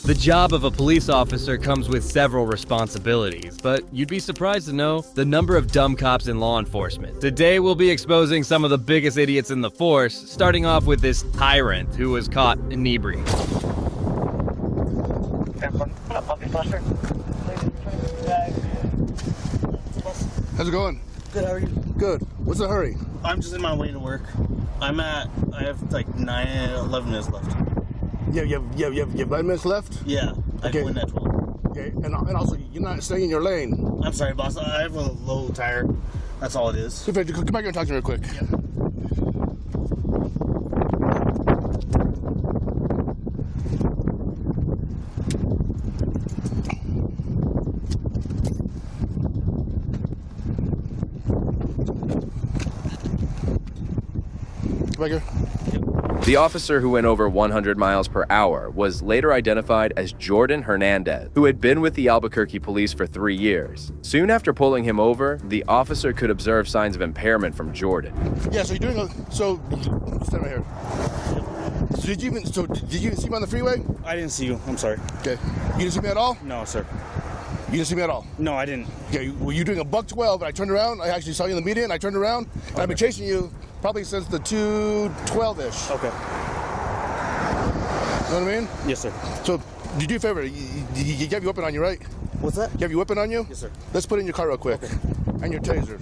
The job of a police officer comes with several responsibilities, but you'd be surprised to know the number of dumb cops in law enforcement. Today we'll be exposing some of the biggest idiots in the force, starting off with this tyrant who was caught inebriated. How's it going? Good, how are you? Good. What's the hurry? I'm just in my way to work. I have like 11 minutes left. You have 9 minutes left? Yeah, I Okay. go in at 12. Okay, and also, you're not staying in your lane. I'm sorry, boss. I have a low tire. That's all it is. Come back here and talk to me real quick. Yeah. Come back here. The officer who went over 100 miles per hour was later identified as Jordan Hernandez, who had been with the Albuquerque police for 3 years. Soon after pulling him over, the officer could observe signs of impairment from Jordan. Yeah, so you're doing stand right here. So did you even see me on the freeway? I didn't see you. I'm sorry. Okay. You didn't see me at all? No, sir. You didn't see me at all? No, I didn't. Okay, well, you're doing a $112, and I turned around. I actually saw you in the median. I turned around, and I've been chasing you probably since the 2:12-ish. Okay. You know what I mean? Yes, sir. So, you do a favor. You have your weapon on you, right? What's that? You have your weapon on you? Yes, sir. Let's put it in your car real quick. Okay. And your taser.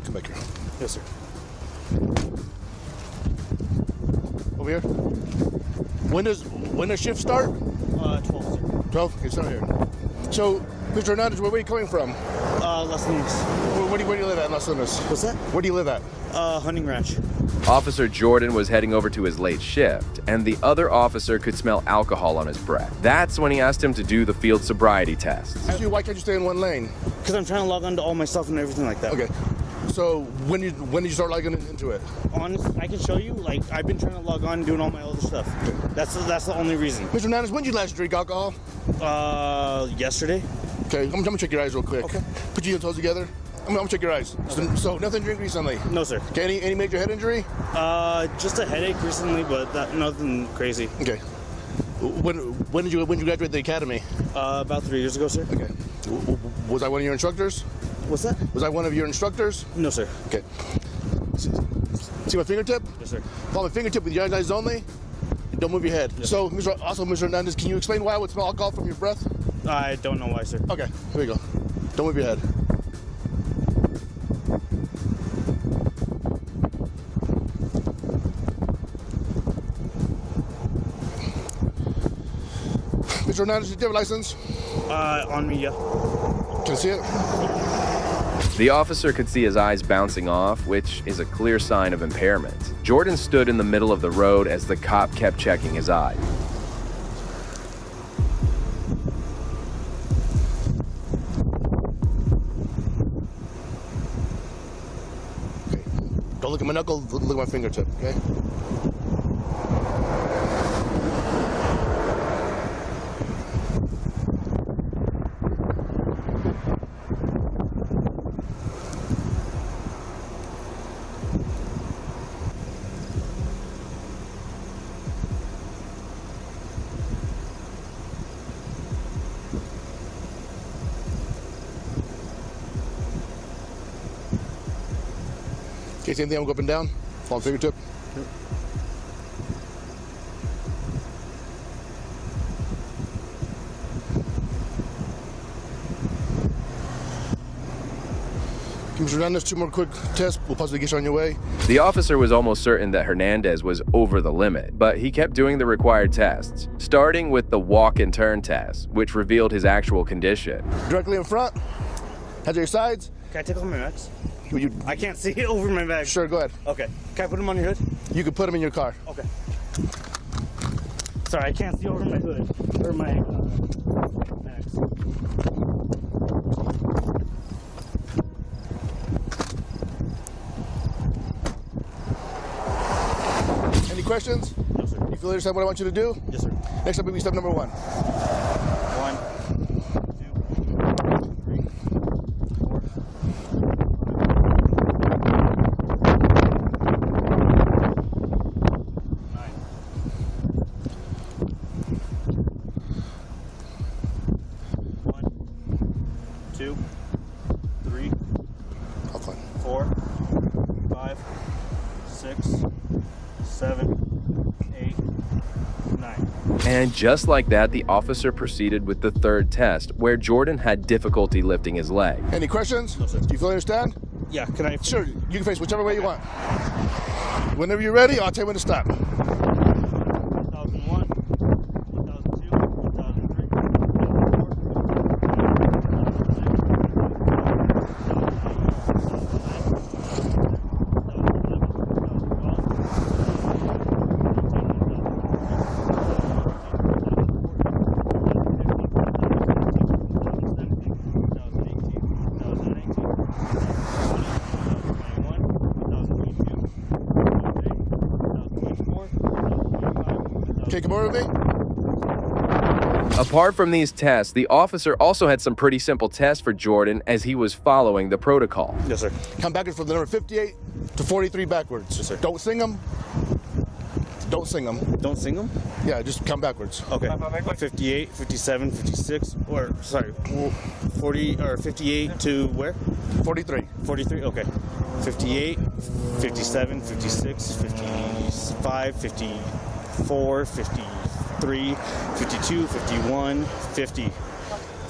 Come back here. Yes, sir. Over here. When does shift start? 12, sir. 12? Okay, start here. So, Mr. Hernandez, where are you coming from? Las Lunas. Where do you live at in Las Lunas? What's that? Where do you live at? Hunting ranch. Officer Jordan was heading over to his late shift, and the other officer could smell alcohol on his breath. That's when he asked him to do the field sobriety test. Ask you, why can't you stay in one lane? Because I'm trying to log on to all my stuff and everything like that. Okay. So, when did you start logging into it? Honest, I can show you. Like, I've been trying to log on and doing all my other stuff. That's the only reason. Mr. Hernandez, when did you last drink alcohol? Yesterday. Okay, I'm gonna check your eyes real quick. Okay. Put your toes together. I'm gonna check your eyes. Okay. So nothing to drink recently? No, sir. Okay, any major head injury? Just a headache recently, but nothing crazy. Okay. When did you graduate the academy? About 3 years ago, sir. Okay. Was I one of your instructors? What's that? Was I one of your instructors? No, sir. Okay. See my fingertip? Yes, sir. Follow my fingertip with your eyes only. And don't move your head. Yes, So, Mr. Hernandez, can you explain why I would smell alcohol from your breath? I don't know why, sir. Okay, here we go. Don't move your head. Mr. Hernandez, do you have a license? On me, yeah. Can I see it? The officer could see his eyes bouncing off, which is a clear sign of impairment. Jordan stood in the middle of the road as the cop kept checking his eyes. Okay. Don't look at my knuckle, look at my fingertip, okay? Okay, same thing, I'm going to go up and down. Follow fingertip. Yep. Mr. Hernandez, 2 more quick tests. We'll possibly get you on your way. The officer was almost certain that Hernandez was over the limit, but he kept doing the required tests, starting with the walk and turn test, which revealed his actual condition. Directly in front. Head to your sides. Can I take off my mask? You, I can't see it over my bag. sure, go ahead. Okay. Can I put them on your hood? You can put them in your car. Okay. Sorry, I can't see over my hood or my mask. questions? No, sir. You feel understand what I want you to do? Yes, sir. Next up will be step number 1. 1, 2, 3, 4, 9. 1, 2, 3, I'll find. 4, 5, 6, 7, 8, 9. And just like that, the officer proceeded with the third test, where Jordan had difficulty lifting his leg. Any questions? No, sir. Do you feel understand? Yeah, can I? Sure, you can face whichever way you want. Whenever you're ready, I'll tell you when to stop. 1001, 1002, 1003, Okay, come over with me. Apart from these tests, the officer also had some pretty simple tests for Jordan as he was following the protocol. Yes, sir. Come backwards from the number 58 to 43 backwards. Yes, sir. Don't sing them. Don't sing them. Don't sing them? Yeah, just come backwards. Okay. 58, 57, 56, or sorry, 40 or 58 to where? 43. 43, okay. 58, 57, 56, 55, 54, 53, 52, 51, 50,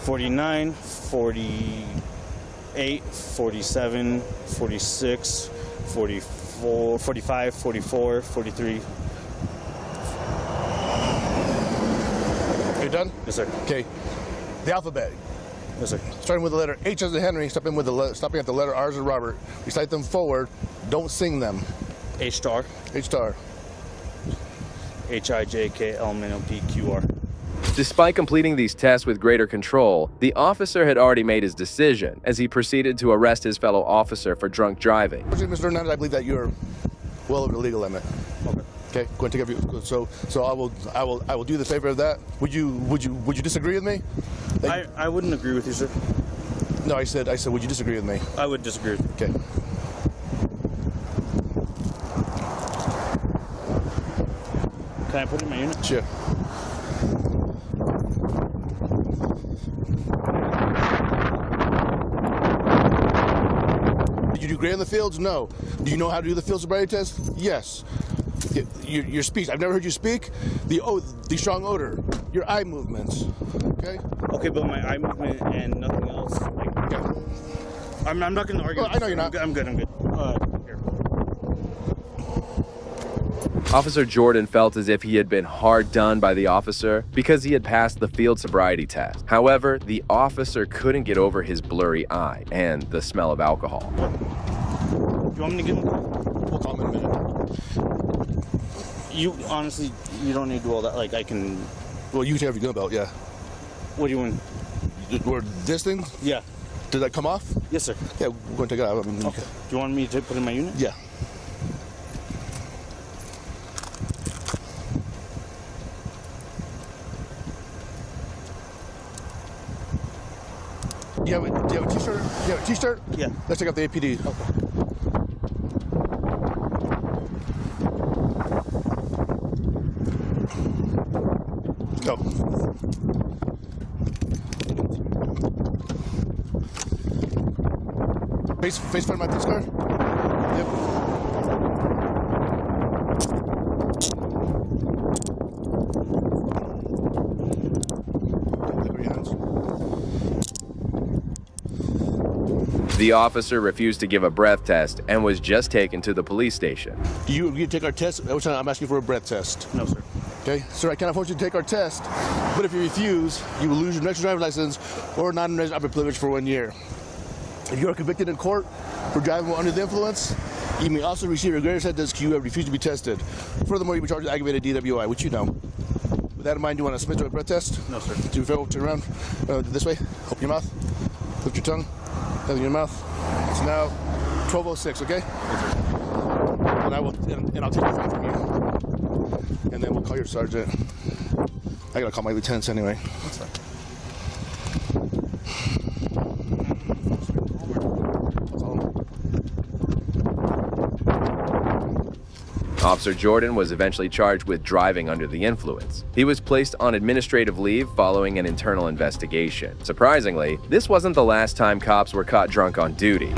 49, 48, 47, 46, 44, 45, 44, 43. You done? Yes, sir. Okay. The alphabet. Yes, sir. Starting with the letter H as in Henry, stopping at the letter R as in Robert. Recite them forward. Don't sing them. H star, H star. HIJKLMNOPQR. Despite completing these tests with greater control, the officer had already made his decision as he proceeded to arrest his fellow officer for drunk driving. Mr. Hernandez, I believe that you're well over the legal limit. Okay. Okay, go and take every. So I will do the favor of that. Would you disagree with me? I wouldn't agree with you, sir. No, I said would you disagree with me? I would disagree with you. Okay. Can I put it in my unit? Sure. Did you do great in the fields? No. Do you know how to do the field sobriety test? Yes. Your speech. I've never heard you speak. The strong odor. Your eye movements. Okay. Okay, but my eye movement and nothing else. Like, Okay. I'm not going to argue. Well, I know you're not. I'm good. Here. Officer Jordan felt as if he had been hard done by the officer because he had passed the field sobriety test. However, the officer couldn't get over his blurry eye and the smell of alcohol. Do you want me to give him a call? We'll call him in a minute. You honestly, you don't need to do all that. Like, I can. Well, you can take everything about, yeah. What do you want? Or this thing? Yeah. Did that come off? Yes, sir. Yeah, we're going to take it out. I mean, Okay. Do you want me to put it in my unit? Yeah. Do you have a t-shirt? Do you have a t-shirt? Yeah. Let's check out the APD. Okay. Go. Face front of my police car? Yep. Look your hands. The officer refused to give a breath test and was just taken to the police station. Do you take our test? I'm asking for a breath test. No, sir. Okay, sir, I can't afford you to take our test, but if you refuse, you will lose your next driver's license or non-resident operating privilege for 1 year. If you are convicted in court for driving while under the influence, you may also receive a greater sentence if you have refused to be tested. Furthermore, you'll be charged with aggravated DWI, which you know. With that in mind, do you want to submit to a breath test? No, sir. Do you feel, turn around, this way, open your mouth, lift your tongue, nothing in your mouth. It's now 12:06, okay? And I'll take the phone from you. and then we'll call your sergeant. I gotta call my lieutenants anyway. Officer Jordan was eventually charged with driving under the influence. He was placed on administrative leave following an internal investigation. Surprisingly, this wasn't the last time cops were caught drunk on duty.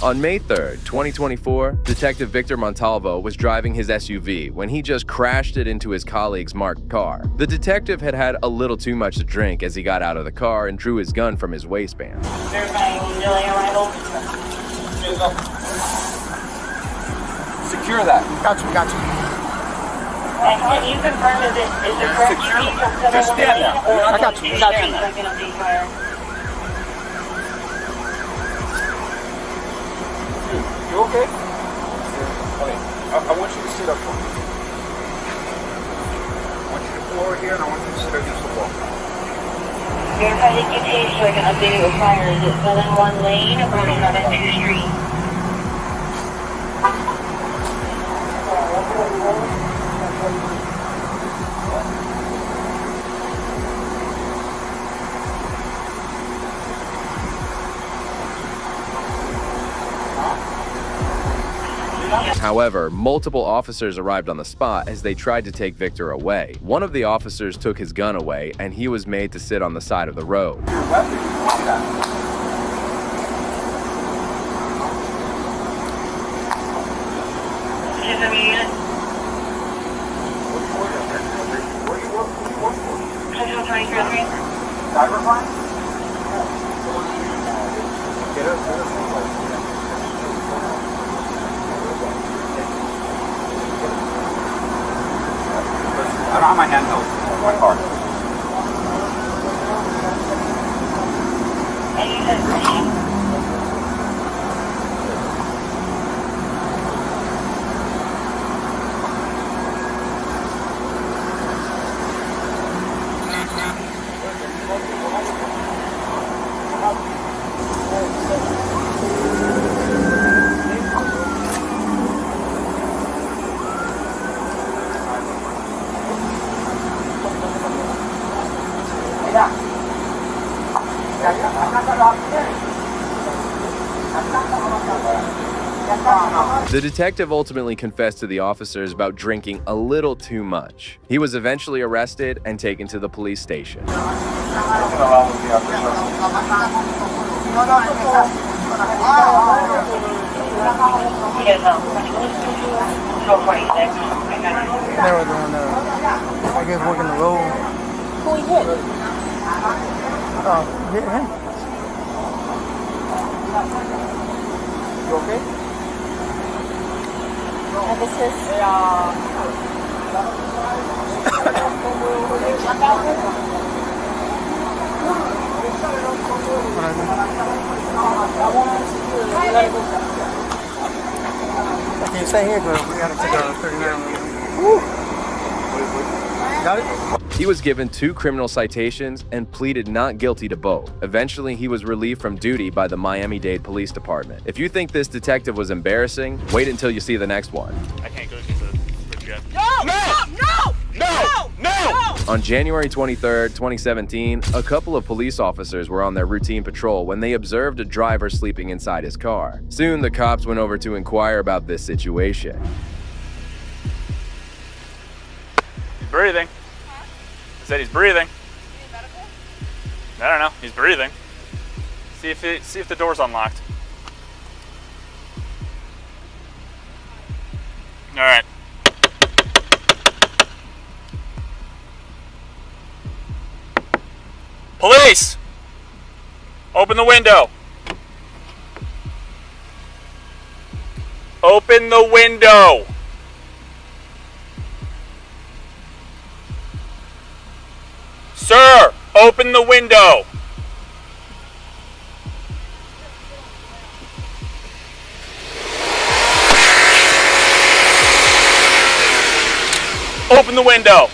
On May 3rd, 2024, Detective Victor Montalvo was driving his SUV when he just crashed it into his colleague's marked car. The detective had had a little too much to drink as he got out of the car and drew his gun from his waistband. Secure that. Got you. And can you confirm is the correct street from Just stand there. I got you. You okay? Okay. I want you to sit up for me. I want you to pull over here and I want you to sit against the wall. Verify the QT so I can update it with fire. Is it still in one lane or is it on 2 streets? However, multiple officers arrived on the spot as they tried to take Victor away. One of the officers took his gun away, and he was made to sit on the side of the road. I don't have my handheld. My car. And you said green? The detective ultimately confessed to the officers about drinking a little too much. He was eventually arrested and taken to the police station. They were doing I guess working the road. Who he hit? Hit him. You okay? And this is Okay, stay here, girl. We gotta take a 39. Woo! Got it? He was given 2 criminal citations and pleaded not guilty to both. Eventually, he was relieved from duty by the Miami-Dade Police Department. If you think this detective was embarrassing, wait until you see the next one. I can't go because of the jet. No! On January 23rd, 2017, a couple of police officers were on their routine patrol when they observed a driver sleeping inside his car. Soon, the cops went over to inquire about this situation. He's breathing. I said he's breathing. I don't know. He's breathing. See if the door's unlocked. All right. Police! Open the window. Open the window. Sir, open the window. Open the window.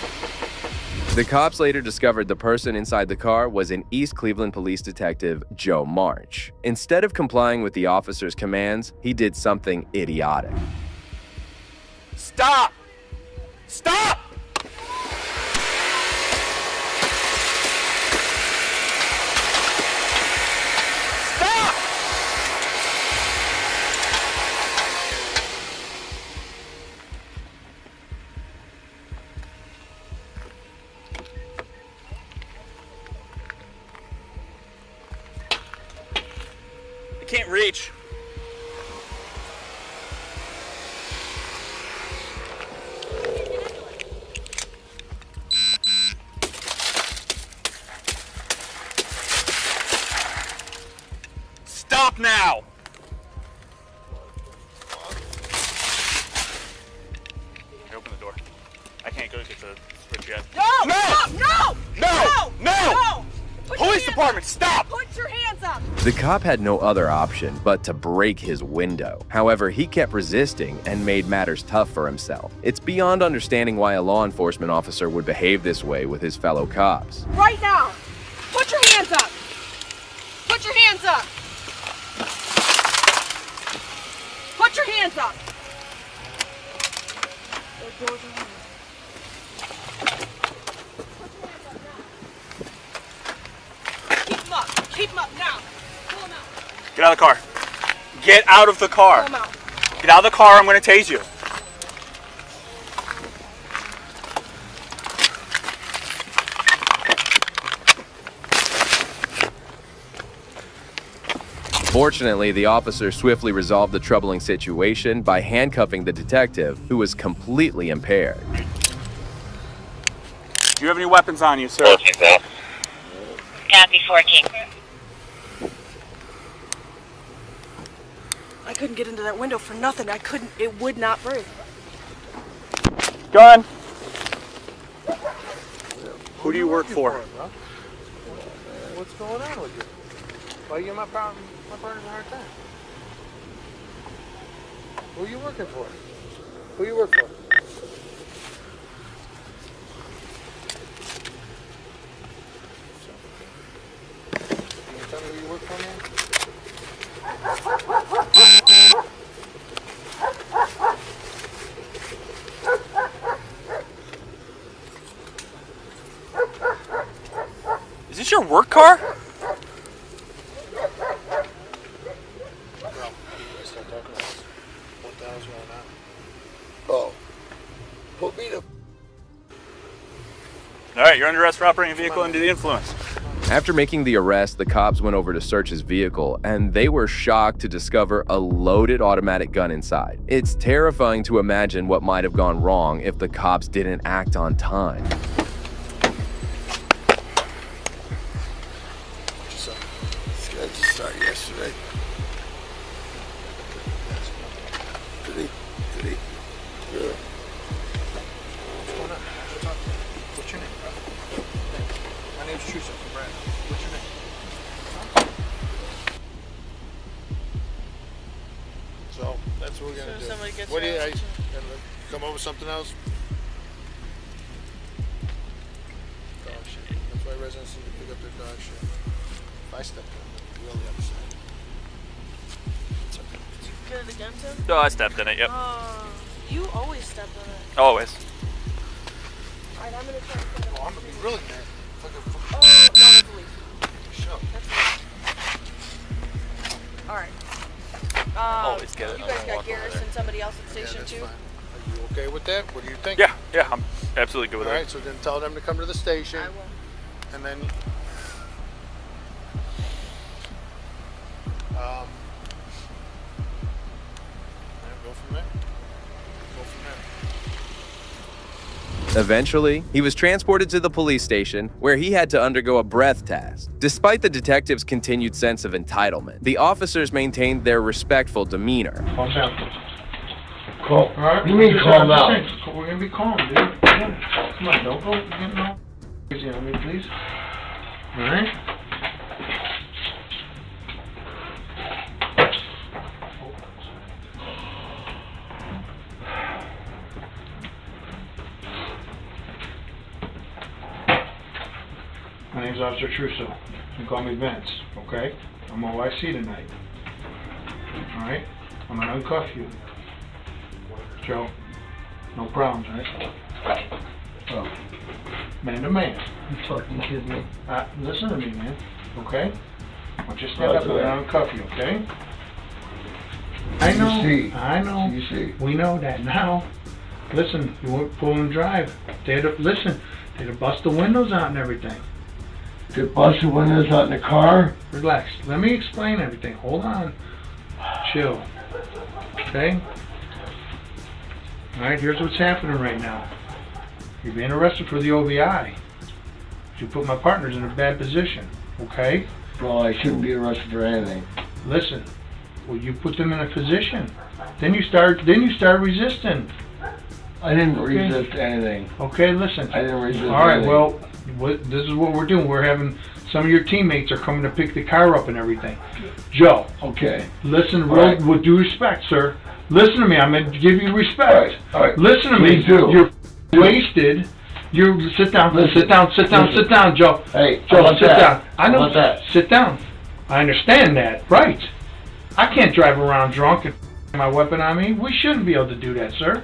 The cops later discovered the person inside the car was an East Cleveland police detective, Joe March. Instead of complying with the officer's commands, he did something idiotic. Stop! Stop! Stop! I can't reach. Stop now! Okay, open the door. I can't go get the switch yet. No! No! No! No! Put your Police hands department, up. stop! Put your hands up! The cop had no other option but to break his window. However, he kept resisting and made matters tough for himself. It's beyond understanding why a law enforcement officer would behave this way with his fellow cops. Right now! Put your hands up! Put your hands up! Put your hands up! The doors are on. Keep them up! Keep them up now! Pull them out! Get out of the car. Get out of the car. Pull them out! Get out of the car, I'm gonna tase you. Fortunately, the officer swiftly resolved the troubling situation by handcuffing the detective, who was completely impaired. Do you have any weapons on you, sir? Copy 14. I couldn't get into that window for nothing. I couldn't. It would not break. Gun. Who do you work for? What's going on with you? Why you give my partner a hard time? Who are you working for? Who you work for? Can you tell me who you work for, man? Is this your work car? What the hell's going on? Oh. Put me the... All right, you're under arrest for operating a vehicle under the influence. After making the arrest, the cops went over to search his vehicle, and they were shocked to discover a loaded automatic gun inside. It's terrifying to imagine what might have gone wrong if the cops didn't act on time. This guy just started yesterday. Did he? Really? What's going on? What's your name, bro? My name's Trusa from Brad. What's your name? So, that's what we're gonna do. somebody gets What do you, arrested. come up with something else? Dog shit. That's why residents need to pick up their dog shit. If I stepped in, I'm really upset. It's okay. Get it again, Tim? No, I stepped in it, yep. You always step in it. Always. Alright, I'm gonna try to put it Oh, I'm gonna be really mad. Oh, no, that's a leaf. Show. That's a leaf. Alright. Always get it. You guys got Garrus and somebody else at Yeah, station that's 2? fine. Are you okay with that? What do you think? Yeah, I'm absolutely good with All it. right, so then tell them to come to the station, I will. and then go from there. Eventually, he was transported to the police station, where he had to undergo a breath test. Despite the detective's continued sense of entitlement, the officers maintained their respectful demeanor. Calm down. Calm. All right. You mean calm down? We're gonna be calm, dude. Yeah. Come on, don't go. You know. Easy on me, please. All right. name's Officer Trusso. You can call me Vince, okay? I'm OIC tonight. Alright? I'm gonna uncuff you. Joe, no problems, right? Oh. Man to man. You fucking kidding me? Listen to me, man, okay? I want you to stand up and I'll uncuff you, okay? I know. You see. We know that now. Listen, you weren't pull and drive. They'd have bust the windows out and everything. They bust the windows out in the car? Relax. Let me explain everything. Hold on. Chill. Okay? Alright, here's what's happening right now. You're being arrested for the OVI. You put my partners in a bad position. Okay? Bro, I shouldn't be arrested for anything. Listen. Well, you put them in a position. Then you start resisting. I didn't resist anything. Okay, listen. I didn't resist All right, anything. well, this is what we're doing. We're having some of your teammates are coming to pick the car up and everything. Joe. Okay. Listen, Right. with due respect, sir. Listen to me. I'm going to give you respect. All right. Listen to Please me. do. You're wasted. You sit down. Listen. Sit down, Joe. Hey, Joe, how about sit that? down. I know. How about that? Sit down. I understand that. Right. I can't drive around drunk and my weapon on me. We shouldn't be able to do that, sir.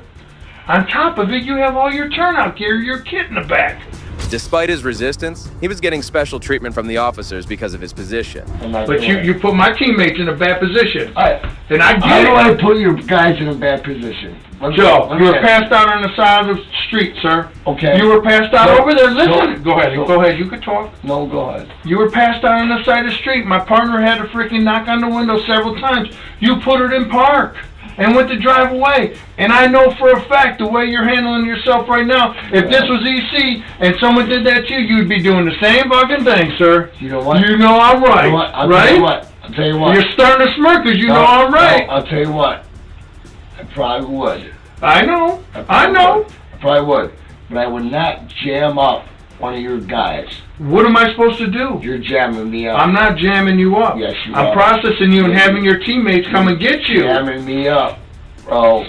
On top of it, you have all your turnout gear, your kit in the back. Despite his resistance, he was getting special treatment from the officers because of his position. But you put my teammates in a bad position. And I How get do I it. put your guys in a bad position? Joe, you were passed out on the side of the street, sir. Okay. You were passed out So- over there. Listen. so- Go ahead. so- Go ahead. You can talk. No, go ahead. You were passed out on the side of the street. My partner had to freaking knock on the window several times. You put it in park and went to drive away. And I know for a fact the way you're handling yourself right now, if this was EC and someone did that to you, you'd be doing the same fucking thing, sir. You know what? You know I'm right, You know what? I'll right? tell you what. I'll tell you what. You're starting to smirk because you know I'm right. No, I'll tell you what. I probably would. I know. I probably know. would. I probably would. But I would not jam up one of your guys. What am I supposed to do? You're jamming me up. I'm not jamming you up. Yes, you I'm are. processing you and Yes, having your teammates come and get you. Jamming me up, bro.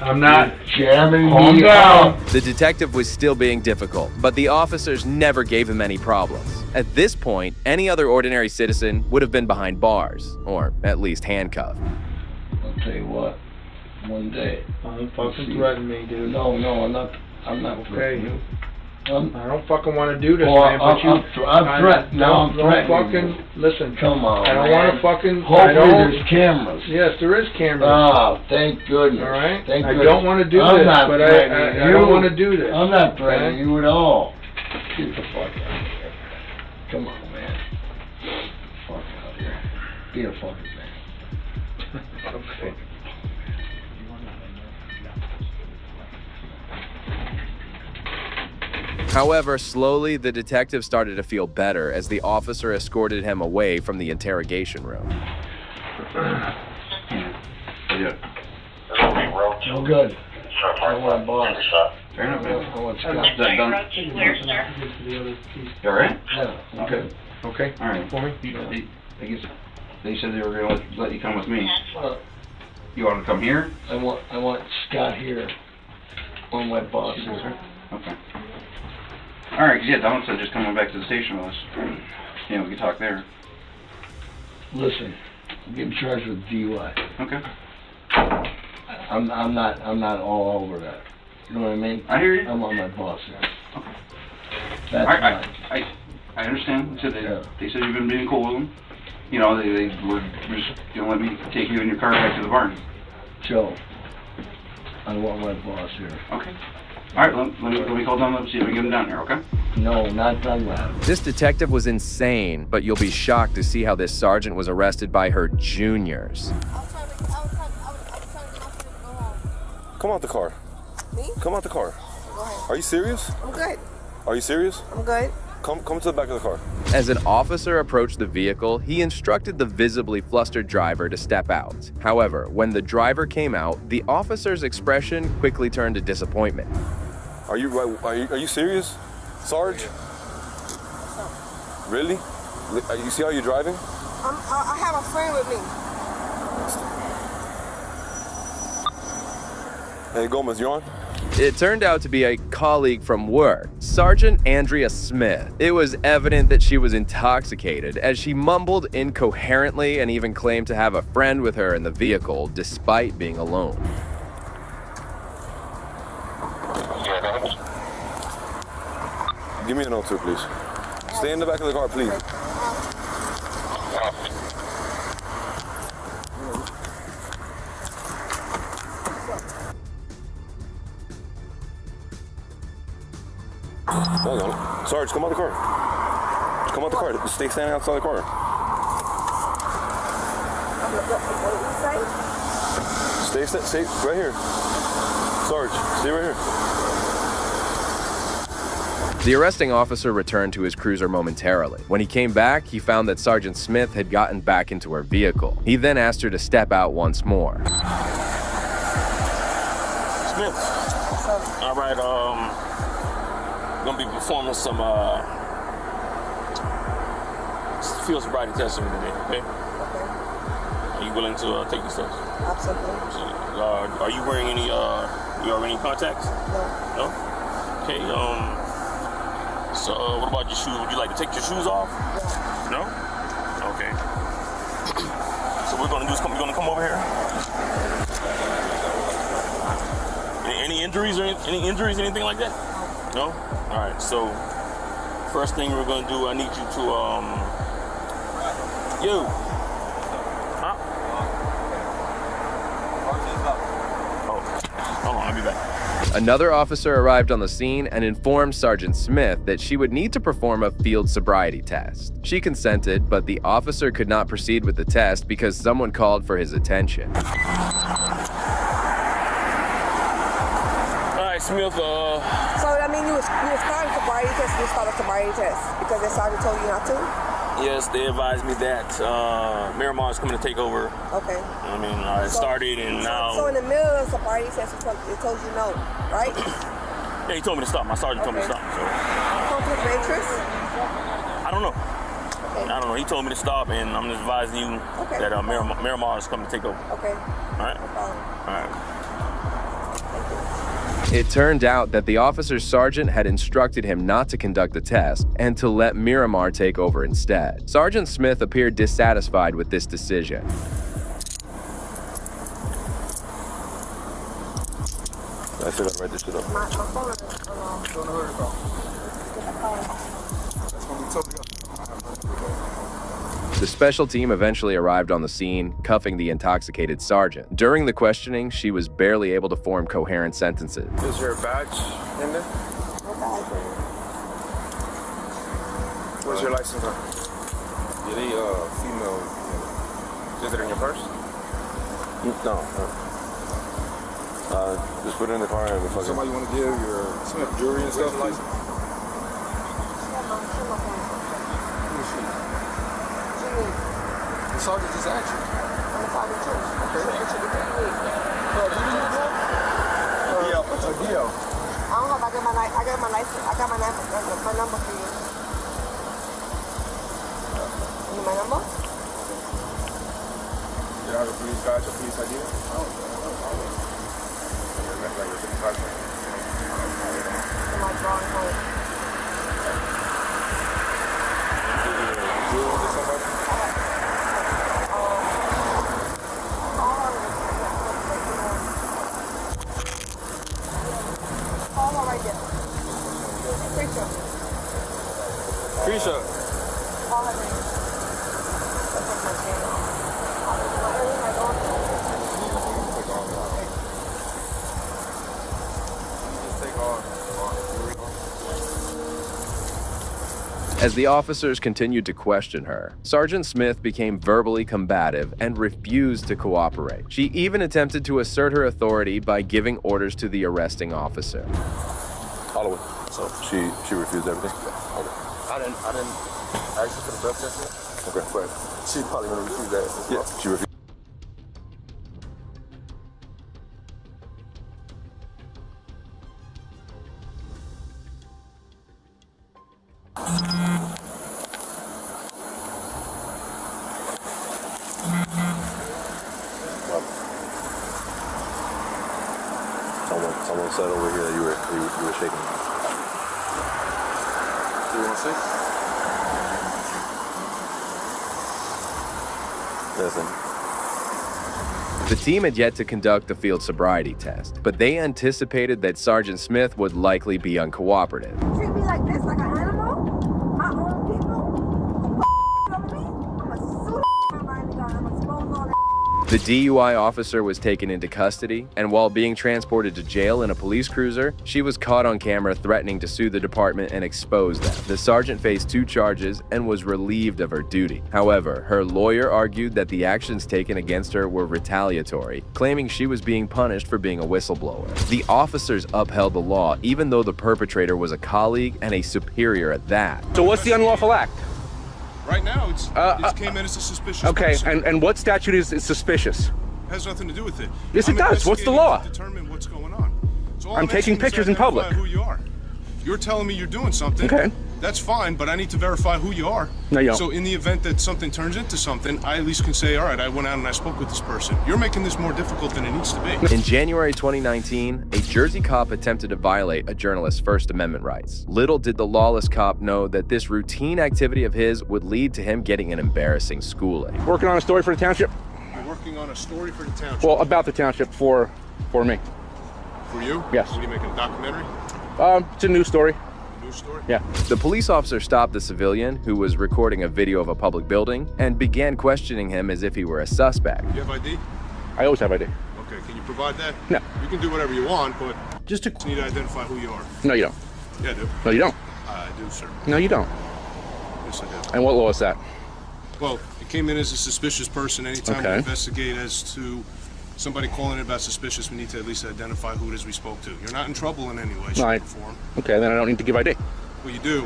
I'm not. Jamming Calm me down. up. The detective was still being difficult, but the officers never gave him any problems. At this point, any other ordinary citizen would have been behind bars, or at least handcuffed. I'll tell you what. One day. Don't fucking threaten me, dude. No, I'm not. I'm not Okay. threatening you. I don't fucking want to do this, Well, man. But I'm threatening. Now I'm don't threatening. fucking listen. Come on, I don't man. want to fucking. I Hopefully don't. there's cameras. Yes, there is cameras. Oh, thank goodness. All right. Thank I goodness. don't want to do I'm this, not but threatening I you. don't want to do this. I'm not threatening Okay? you at all. Get the fuck out of here. Come on, man. Fuck out of here. Be a fucking man. Okay. However, slowly the detective started to feel better as the officer escorted him away from the interrogation room. Yeah. Oh, good. I want a boss. Fair enough, man. I want Scott. Is that done? You alright? Yeah. Okay. Okay. Alright. For me. I guess they said they were going to let you come with me. Uh, You want to come here? I want Scott here. On my boss here. Okay. Alright, 'cause yeah, Don said just coming back to the station with us. Yeah, we can talk there. Listen, I'm getting charged with DUI. Okay. I'm not all over that. You know what I mean? I hear you. I'm on my boss here. Okay. That's fine. I understand. They said Yeah. they said you've been being cool with them. You know, they were just gonna let me take you in your car back to the barn. Joe, I want my boss here. Okay. All right, let me call Don up, see if we can get him down here, okay? No, not done that. This detective was insane, but you'll be shocked to see how this sergeant was arrested by her juniors. Come out the car. Me? Come out the car. Go ahead. Are you serious? I'm good. Are you serious? I'm good. Come to the back of the car. As an officer approached the vehicle, he instructed the visibly flustered driver to step out. However, when the driver came out, the officer's expression quickly turned to disappointment. Are you serious, Sarge? Really? You see how you're driving? I have a friend with me. Hey Gomez, you on? It turned out to be a colleague from work, Sergeant Andrea Smith. It was evident that she was intoxicated as she mumbled incoherently and even claimed to have a friend with her in the vehicle despite being alone. Give me an O2, please. Stay in the back of the car, please. Hold on. Sarge, come out the car. Come out the car. Stay standing outside the car. Stay right here. Sarge, stay right here. The arresting officer returned to his cruiser momentarily. When he came back, he found that Sergeant Smith had gotten back into her vehicle. He then asked her to step out once more. Smith. All right, gonna be performing some field sobriety testing today, okay? Are you willing to take these tests? Absolutely. Are you wearing any, you have any contacts? No. No? Okay, so what about your shoes? Would you like to take your shoes off? No? Okay. So we're gonna do is we're gonna come over here. Any injuries or anything like that? No? All right, so first thing we're gonna do, I need you to, huh? Oh, hold on, I'll be back. Another officer arrived on the scene and informed Sergeant Smith that she would need to perform a field sobriety test. She consented, but the officer could not proceed with the test because someone called for his attention. All right, Smith, So that means you was starting a sobriety test, you started a sobriety test because the sergeant told you not to? Yes, they advised me that Miramar is coming to take over. Okay. I mean, I started and now... So in the middle of the sobriety test, it told you no, right? Yeah, he told me to stop. My sergeant told me to stop. So. Conflict of interest? I don't know. Okay. I don't know. He told me to stop, and I'm just advising you that Miramar is coming to take over. Okay. All right? No problem. All right. It turned out that the officer's sergeant had instructed him not to conduct the test and to let Miramar take over instead. Sergeant Smith appeared dissatisfied with this decision. I still gotta write this shit up. My phone is Don't hurt it, though. That's when we told you. The special team eventually arrived on the scene, cuffing the intoxicated sergeant. During the questioning, she was barely able to form coherent sentences. Is your badge in there? Where's your license on? Yeah, the female. Is it in your purse? No. Just put it in the car and fucking... Somebody want to give your jewelry and stuff? License? The sergeant just asked you. I'm the sergeant too. Okay. Do you need a deal? What's a deal? I don't know if I got my license. I got my number for you. You need my number? You have a police badge or police ID? Oh, like your 55 cent. My drawing home. Jewel to somebody? Krisha. As the officers continued to question her, Sergeant Smith became verbally combative and refused to cooperate. She even attempted to assert her authority by giving orders to the arresting officer. Holloway. So she refused everything? Okay. I didn't ask you for the drug test yet? Okay. But she probably gonna refuse that as well. Yeah, she refused. Someone said over here that you were shaking. Do you want to see? Listen. The team had yet to conduct the field sobriety test, but they anticipated that Sergeant Smith would likely be uncooperative. Treat me like this, like an animal? My own people? Over me? I'ma sue the Miami gun. I'ma expose all that. The DUI officer was taken into custody, and while being transported to jail in a police cruiser, she was caught on camera threatening to sue the department and expose them. The sergeant faced 2 charges and was relieved of her duty. However, her lawyer argued that the actions taken against her were retaliatory, claiming she was being punished for being a whistleblower. The officers upheld the law, even though the perpetrator was a colleague and a superior at that. So what's the unlawful act? Right now, it came in as a suspicious Okay, person. and what statute is suspicious? It has nothing to do with it. Yes, it does. What's the law? To determine what's going on. So all I'm taking asking is pictures in identify public. Who you are. You're telling me you're doing something. Okay. That's fine, but I need to verify who you are. No, you don't. So in the event that something turns into something, I at least can say, all right, I went out and I spoke with this person. You're making this more difficult than it needs to be. In January 2019, a Jersey cop attempted to violate a journalist's First Amendment rights. Little did the lawless cop know that this routine activity of his would lead to him getting an embarrassing schooling. Working on a story for the township? You're working on a story for the township. Well, about the township for me. For you? Yes. What are you making, a documentary? It's a news story. News story? Yeah. The police officer stopped the civilian, who was recording a video of a public building, and began questioning him as if he were a suspect. You have ID? I always have ID. Okay, can you provide that? No. You can do whatever you want, but just need to identify who you are. No, you don't. Yeah, I do. No, you don't. I do, sir. No, you don't. Yes, I do. And what law is that? Well, it came in as a suspicious person. Anytime we investigate as to somebody calling it about suspicious, we need to at least identify who it is we spoke to. You're not in trouble in any way, shape, or form. Okay, then I don't need to give ID. Well, you do.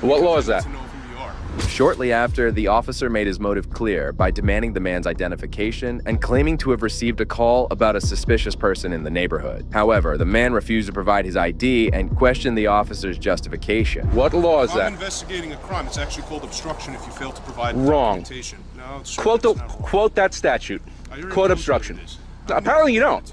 What law is that? To know who you are. Shortly after, the officer made his motive clear by demanding the man's identification and claiming to have received a call about a suspicious person in the neighborhood. However, the man refused to provide his ID and questioned the officer's justification. What law is If that? I'm investigating a crime. It's actually called obstruction if you fail to provide Wrong. documentation. No, sir, Quote that statute. Quote obstruction. Apparently you don't.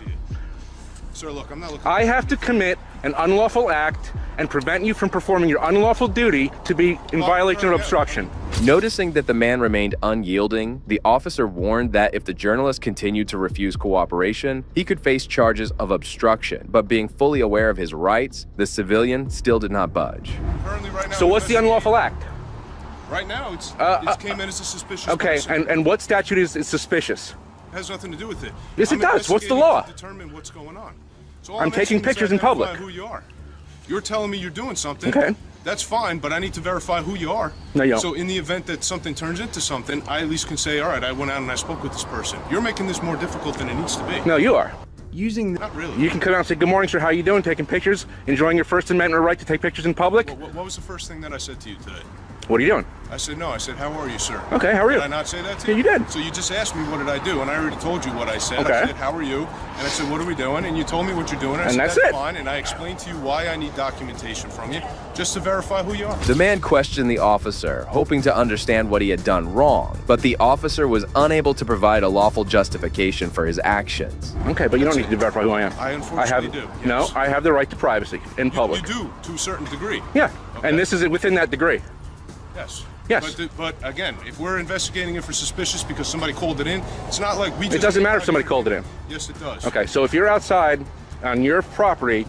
Sir, look, I'm not looking. I have to commit an unlawful act and prevent you from performing your unlawful duty to be in violation of obstruction. Noticing that the man remained unyielding, the officer warned that if the journalist continued to refuse cooperation, he could face charges of obstruction. But being fully aware of his rights, the civilian still did not budge. Currently, right now, So what's the unlawful act? Right now, it came in as a suspicious person. and what statute is suspicious? It has nothing to do with it. Yes, it does. What's the investigating law? to determine what's going on. So all I'm taking asking is pictures in identify public. Who you are. You're telling me you're doing something. Okay. That's fine, but I need to verify who you are. No, you don't. So in the event that something turns into something, I at least can say, all right, I went out and I spoke with this person. You're making this more difficult than it needs to be. No, you are. Not really. You can come out and say, good morning, sir, how you doing? Taking pictures, enjoying your First Amendment right to take pictures in public? What was the first thing that I said to you today? What are you doing? I said, no. I said, how are you, sir? Okay, how are you? Did I not say that to you? Yeah, you did. So you just asked me what did I do, and I already told you what I said. Okay. I said, how are you? And I said, what are we doing? And you told me what you're doing. I And said, that's it. fine. And I explained to you why I need documentation from you, just to verify who you are. The man questioned the officer, hoping to understand what he had done wrong, but the officer was unable to provide a lawful justification for his actions. Okay, but you don't need to verify who I am. I unfortunately do. Yes. No, I have the right to privacy in public. You do, to a certain degree. Yeah, and this is within that degree. Yes. Yes. But again, if we're investigating it for suspicious because somebody called it in, it's not like we just... It doesn't matter if somebody called it in. Yes, it does. Okay, so if you're outside on your property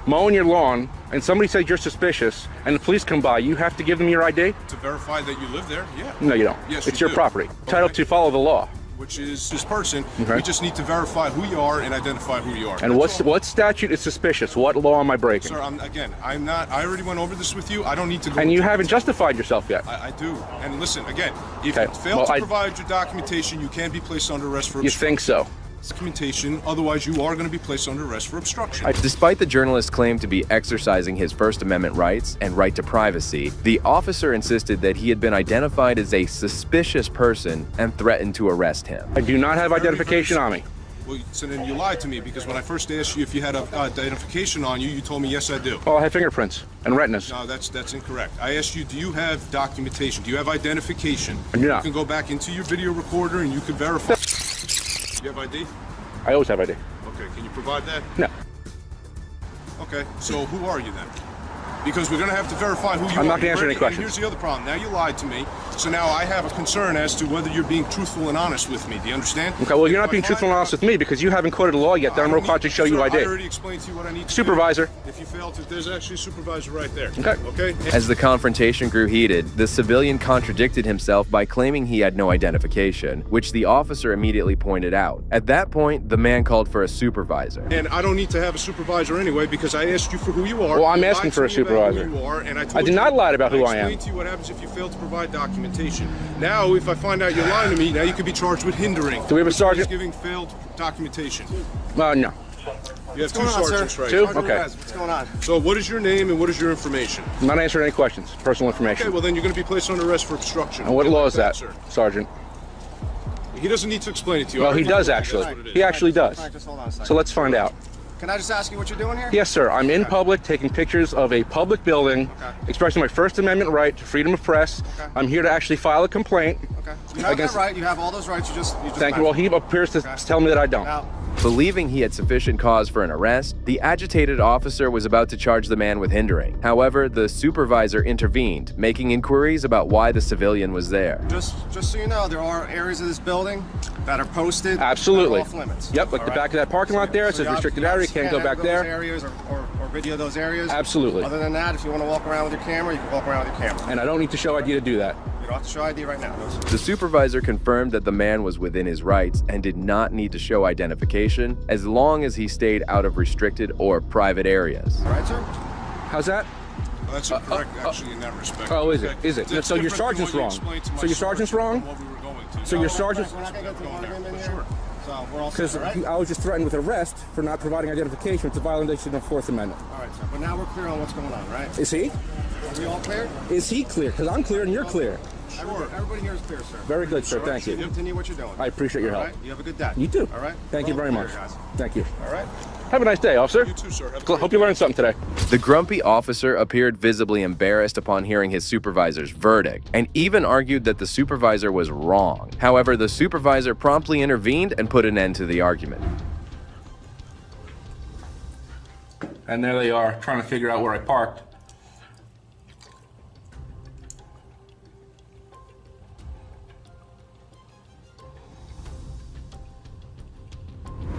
mowing your lawn and somebody says you're suspicious and the police come by, you have to give them your ID? To verify that you live there, yeah. No, you don't. Yes, it's you your do. property. Entitled to follow the law. Which is this person. Okay. We just need to verify who you are and identify who you are. And what statute is suspicious? What law am I breaking? Sir, I'm not. I already went over this with you. I don't need to go. And you into haven't detail. justified yourself yet. I do. And listen, again, if Okay. you fail Well, to provide your documentation, you can be placed under arrest for You obstruction. think so? Documentation. Otherwise, you are going to be placed under arrest for obstruction. Despite the journalist's claim to be exercising his First Amendment rights and right to privacy, the officer insisted that he had been identified as a suspicious person and threatened to arrest him. I do not have identification on me. Well, so then you lied to me because when I first asked you if you had identification on you, you told me yes, I do. Well, I have fingerprints and retinas. No, that's incorrect. I asked you, do you have documentation? Do you have identification? I do not. You can go back into your video recorder and you can verify. Do you have ID? I always have ID. Okay, can you provide that? No. Okay, so who are you then? Because we're going to have to verify who you are. I'm not going to answer any questions. And here's the other problem. Now you lied to me, so now I have a concern as to whether you're being truthful and honest with me. Do you understand? Okay, well, you're not being truthful and honest with me because you haven't quoted the law yet that I'm required to show you I did. I already explained to you what I need to Supervisor. do. If you fail to, there's actually a supervisor right there. Okay. As the confrontation grew heated, the civilian contradicted himself by claiming he had no identification, which the officer immediately pointed out. At that point, the man called for a supervisor. And I don't need to have a supervisor anyway because I asked you for who you are. Well, I'm asking for a supervisor. I did not lie about who I am. I explained to you what happens if you fail to provide documentation. Now, if I find out you're lying to me, now you could be charged with hindering. Do we have a sergeant? Giving failed documentation. No. You have two sergeants, right? Two? Okay. What's going on? So, what is your name and what is your information? I'm not answering any questions. Personal information. Okay, well then you're going to be placed under arrest for obstruction. And what law is that, sir? Sergeant? He doesn't need to explain it to you. Well, he does actually. He actually does. Just hold on a second. So let's find out. Can I just ask you what you're doing here? Yes, sir. I'm in public taking pictures of a public building, expressing my First Amendment right to freedom of press. I'm here to actually file a complaint. Okay. You have that right. You have all those rights. You just Thank you. Well, he appears to tell me that I don't. Now, Believing he had sufficient cause for an arrest, the agitated officer was about to charge the man with hindering. However, the supervisor intervened, making inquiries about why the civilian was there. just so you know, there are areas of this building that are posted. Absolutely. Off limits. Yep, like the back of that parking lot there. It says restricted area. Can't go back there. Areas or video those areas. Absolutely. Other than that, if you want to walk around with your camera, you can walk around with your camera. And I don't need to show ID to do that. You don't have to show ID right now. The supervisor confirmed that the man was within his rights and did not need to show identification as long as he stayed out of restricted or private areas. All right, sir? How's that? Well, that's incorrect, actually, in that respect. Oh, is it? Is it? So your sergeant's wrong. So your sergeant's wrong? So your sergeant's... We're not going to get to the argument in here. So we're all set, Because right? I was just threatened with arrest for not providing identification. It's a violation of the Fourth Amendment. All right, sir. But now we're clear on what's going on, right? Is he? Are we all clear? Is he clear? Because I'm clear and you're clear. Everybody here is clear, sir. Very good, sir. Thank you. Continue what you're doing. I appreciate your help. All right? You have a good day. You too. All right? Thank you very much. Thank you. All right? Have a nice day, officer. You too, sir. Hope you learned something today. The grumpy officer appeared visibly embarrassed upon hearing his supervisor's verdict, and even argued that the supervisor was wrong. However, the supervisor promptly intervened and put an end to the argument. And there they are, trying to figure out where I parked.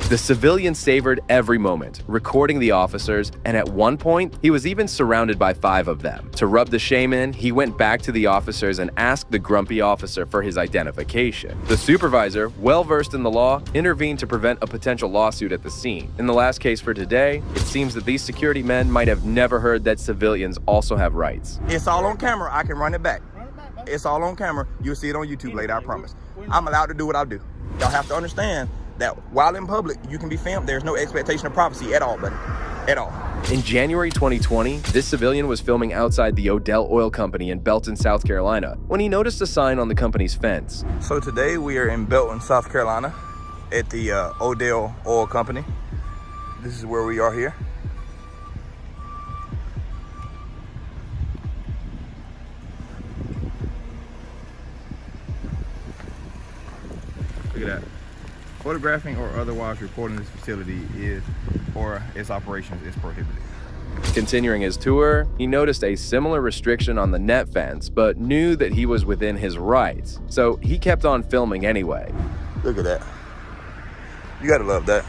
The civilian savored every moment, recording the officers, and at one point, he was even surrounded by 5 of them. To rub the shame in, he went back to the officers and asked the grumpy officer for his identification. The supervisor, well versed in the law, intervened to prevent a potential lawsuit at the scene. In the last case for today, it seems that these security men might have never heard that civilians also have rights. It's all on camera. I can run it back. It's all on camera. You'll see it on YouTube later, I promise. I'm allowed to do what I do. Y'all have to understand that while in public, you can be filmed. There's no expectation of privacy at all, buddy. At all. In January 2020, this civilian was filming outside the Odell Oil Company in Belton, South Carolina, when he noticed a sign on the company's fence. So today we are in Belton, South Carolina at the Odell Oil Company. This is where we are here. Look at that. Photographing or otherwise recording this facility or its operations is prohibited. Continuing his tour, he noticed a similar restriction on the net fence, but knew that he was within his rights, so he kept on filming anyway. Look at that. You gotta love that.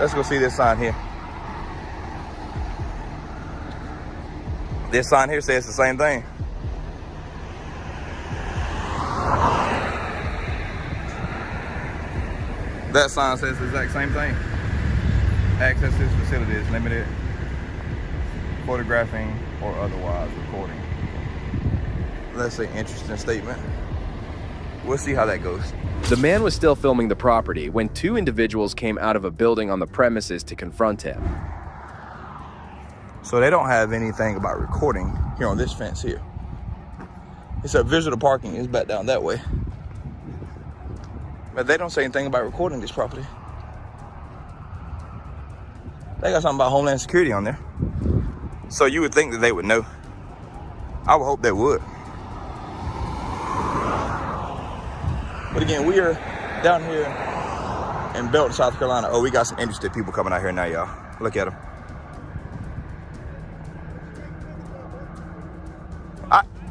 Let's go see this sign here. This sign here says the same thing. That sign says the exact same thing. Access to this facility is limited. Photographing or otherwise recording. That's an interesting statement. We'll see how that goes. The man was still filming the property when 2 individuals came out of a building on the premises to confront him. So they don't have anything about recording here on this fence here. It's a visitor parking. It's back down that way. But they don't say anything about recording this property. They got something about Homeland Security on there. So you would think that they would know. I would hope they would. But again, we are down here in Belton, South Carolina. Oh, we got some interested people coming out here now, y'all. Look at them.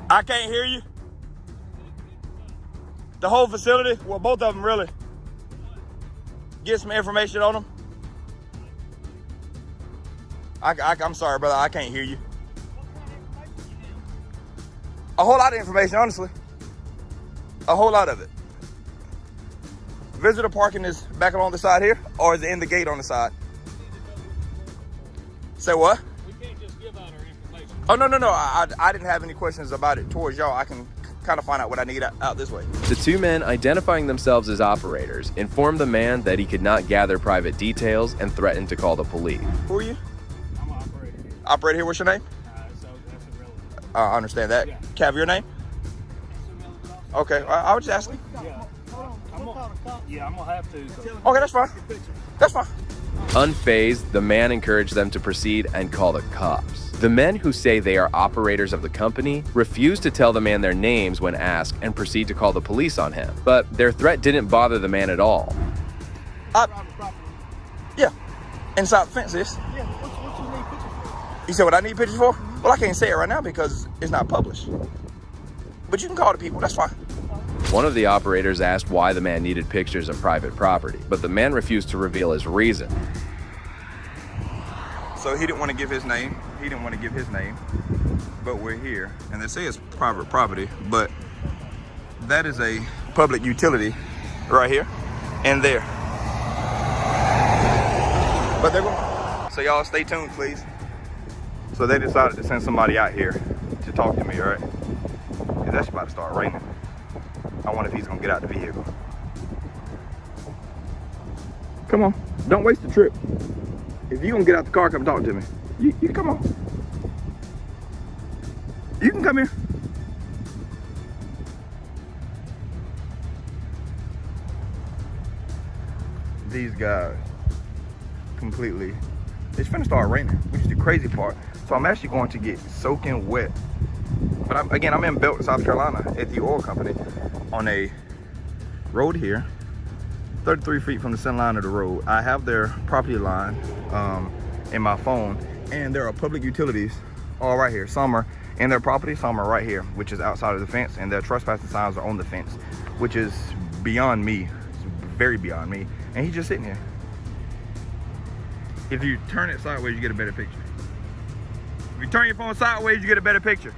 I can't hear you. The whole facility? Well, both of them really. Get some information on them. I'm sorry, brother, I can't hear you. A whole lot of information, honestly. A whole lot of it. Visitor parking is back along the side here, or is it in the gate on the side? Say what? We can't just give out our information. Oh, no. I didn't have any questions about it towards y'all. I can kind of find out what I need out this way. The two men, identifying themselves as operators, informed the man that he could not gather private details and threatened to call the police. Who are you? I'm an operator here. Operator here, what's your name? So that's irrelevant. I understand that. Yeah. Cav, your name? Okay, I was just asking. Yeah. I'm gonna have to. So. Okay, that's fine. That's fine. Unfazed, the man encouraged them to proceed and call the cops. The men, who say they are operators of the company, refuse to tell the man their names when asked and proceed to call the police on him. But their threat didn't bother the man at all. Yeah, inside the fence is. Yeah, what you need pictures for? You said what I need pictures for? Well, I can't say it right now because it's not published. But you can call the people, that's fine. One of the operators asked why the man needed pictures of private property, but the man refused to reveal his reason. So he didn't want to give his name. But we're here, and they say it's private property, but that is a public utility right here and there. But they're going. So y'all stay tuned, please. So they decided to send somebody out here to talk to me, all right? It's actually about to start raining. I wonder if he's gonna get out the vehicle. Come on, don't waste the trip. If you're gonna get out the car, come talk to me. You can come on. You can come here. These guys completely, it's finna start raining, which is the crazy part. So I'm actually going to get soaking wet. But I'm in Belton, South Carolina at the oil company on a road here, 33 feet from the center line of the road. I have their property line in my phone, and there are public utilities all right here. Some are in their property, some are right here, which is outside of the fence, and their trespassing signs are on the fence, which is beyond me. It's very beyond me. And he's just sitting here. If you turn it sideways, you get a better picture. If you turn your phone sideways, you get a better picture.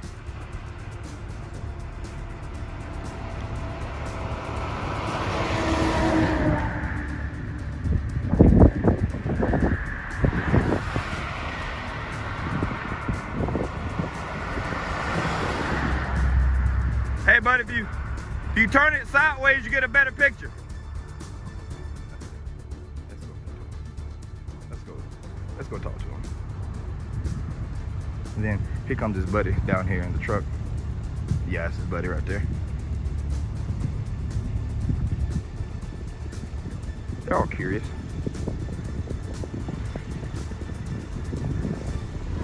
Hey, buddy, if you turn it sideways, you get a better picture. Let's go talk to him. And then here comes his buddy down here in the truck. Yeah, that's his buddy right there. They're all curious.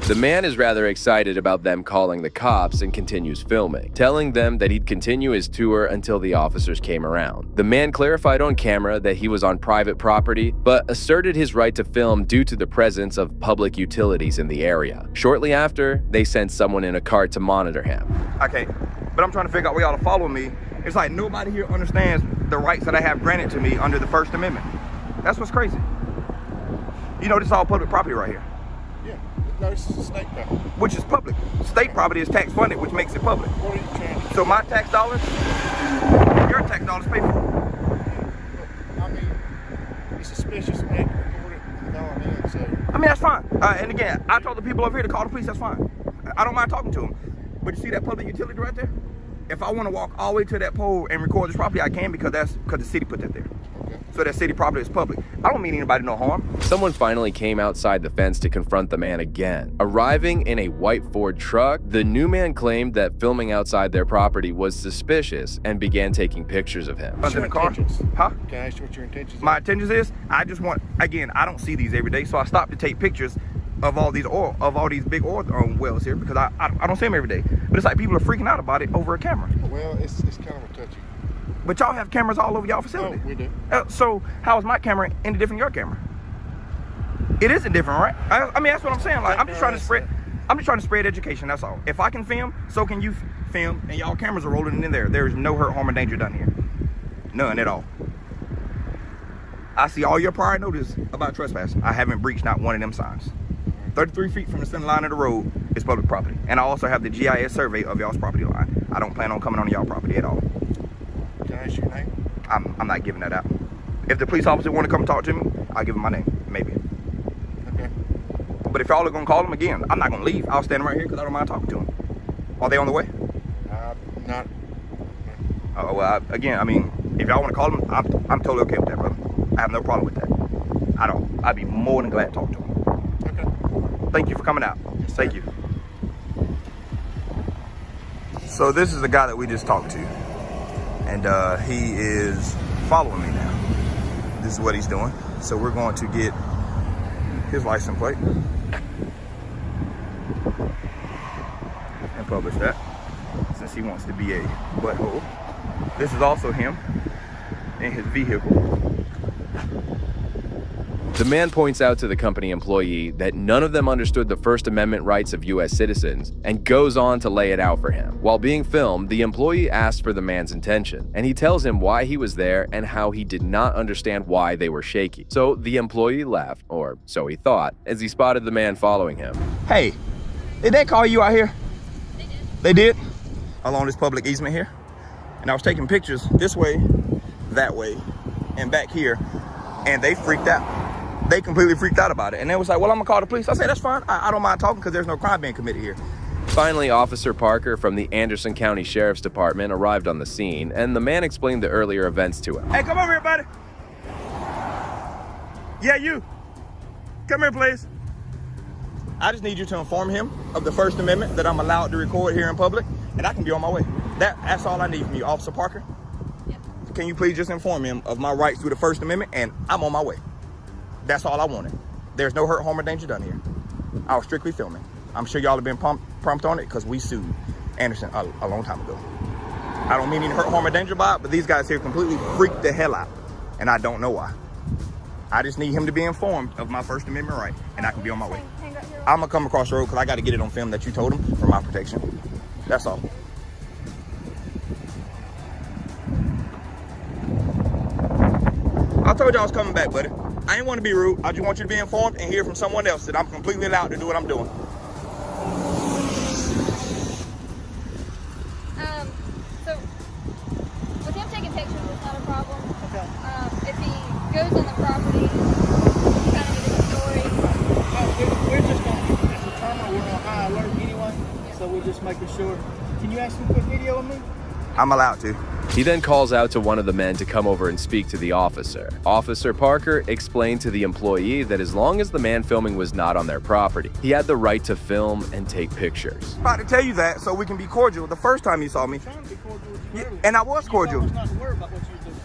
The man is rather excited about them calling the cops and continues filming, telling them that he'd continue his tour until the officers came around. The man clarified on camera that he was on private property, but asserted his right to film due to the presence of public utilities in the area. Shortly after, they sent someone in a cart to monitor him. Okay, but I'm trying to figure out why y'all are following me. It's like nobody here understands the rights that I have granted to me under the First Amendment. That's what's crazy. You know, this is all public property right here. No, this is state property. Which is public. State property is tax funded, which makes it public. What are you trying to do? So my tax dollars, your tax dollars pay for it. I mean, it's suspicious. We have to report it with all in, so. I mean, that's fine. And again, I told the people over here to call the police, that's fine. I don't mind talking to them. But you see that public utility right there? If I want to walk all the way to that pole and record this property, I can, because the city put that there. Okay. So that city property is public. I don't mean anybody no harm. Someone finally came outside the fence to confront the man again. Arriving in a white Ford truck, the new man claimed that filming outside their property was suspicious and began taking pictures of him. What's your intentions? Huh? Can I ask you what your intentions are? My intentions is, I just want, again, I don't see these every day, so I stopped to take pictures of all these big oil wells here, because I don't see them every day. But it's like people are freaking out about it over a camera. Well, it's kind of a touchy But y'all have cameras all over y'all facility. Oh, we do. So how is my camera any different than your camera? It isn't different, right? I mean, that's what I'm saying. Like, I'm just trying to spread education. That's all. If I can film, so can you film, and y'all cameras are rolling in there. There is no hurt, harm, or danger done here. None at all. I see all your prior notice about trespass. I haven't breached not one of them signs. 33 feet from the center line of the road is public property. And I also have the GIS survey of y'all's property line. I don't plan on coming on y'all property at all. Can I ask your name? I'm not giving that out. If the police officer want to come talk to me, I'll give him my name, maybe. Okay. But if y'all are gonna call them again, I'm not gonna leave. I'll stand right here because I don't mind talking to them. Are they on the way? Not. Oh, well, again, I mean, if y'all want to call them, I'm totally okay with that, brother. I have no problem with that. I don't. I'd be more than glad to talk to them. Okay. Thank you for coming out. Yes, Thank you. So this is the guy that we just talked to. And he is following me now. This is what he's doing. So we're going to get his license plate and publish that, since he wants to be a butthole. This is also him in his vehicle. The man points out to the company employee that none of them understood the First Amendment rights of U.S. citizens and goes on to lay it out for him. While being filmed, the employee asks for the man's intention, and he tells him why he was there and how he did not understand why they were shaky. So the employee left, or so he thought, as he spotted the man following him. Hey, did they call you out here? They did? Along this public easement here? And I was taking pictures this way, that way, and back here, and they freaked out. They completely freaked out about it. And they was like, well, I'm gonna call the police. I said, that's fine. I don't mind talking because there's no crime being committed here. Finally, Officer Parker from the Anderson County Sheriff's Department arrived on the scene, and the man explained the earlier events to him. Hey, come over here, buddy. Yeah, you. Come here, please. I just need you to inform him of the First Amendment, that I'm allowed to record here in public, and I can be on my way. That's all I need from you, Officer Parker. Yep. Can you please just inform him of my rights through the First Amendment, and I'm on my way. That's all I wanted. There's no hurt, harm, or danger done here. I was strictly filming. I'm sure y'all have been prompt on it because we sued Anderson a long time ago. I don't mean any hurt, harm, or danger by it, but these guys here completely freaked the hell out, and I don't know why. I just need him to be informed of my First Amendment right, and I can be on my way. I'm gonna come across the road because I got to get it on film that you told him for my protection. That's all. I told you I was coming back, buddy. I ain't want to be rude. I just want you to be informed and hear from someone else that I'm completely allowed to do what I'm doing. So with him taking pictures, it's not a problem. Okay. If he goes on the property, kind of get a story. We're just going to determine we're on high alert anyway, so we're just making sure. Can you ask me a quick video of me? I'm allowed to. He then calls out to one of the men to come over and speak to the officer. Officer Parker explained to the employee that as long as the man filming was not on their property, he had the right to film and take pictures. I'm about to tell you that so we can be cordial. The first time you saw me, and I was cordial.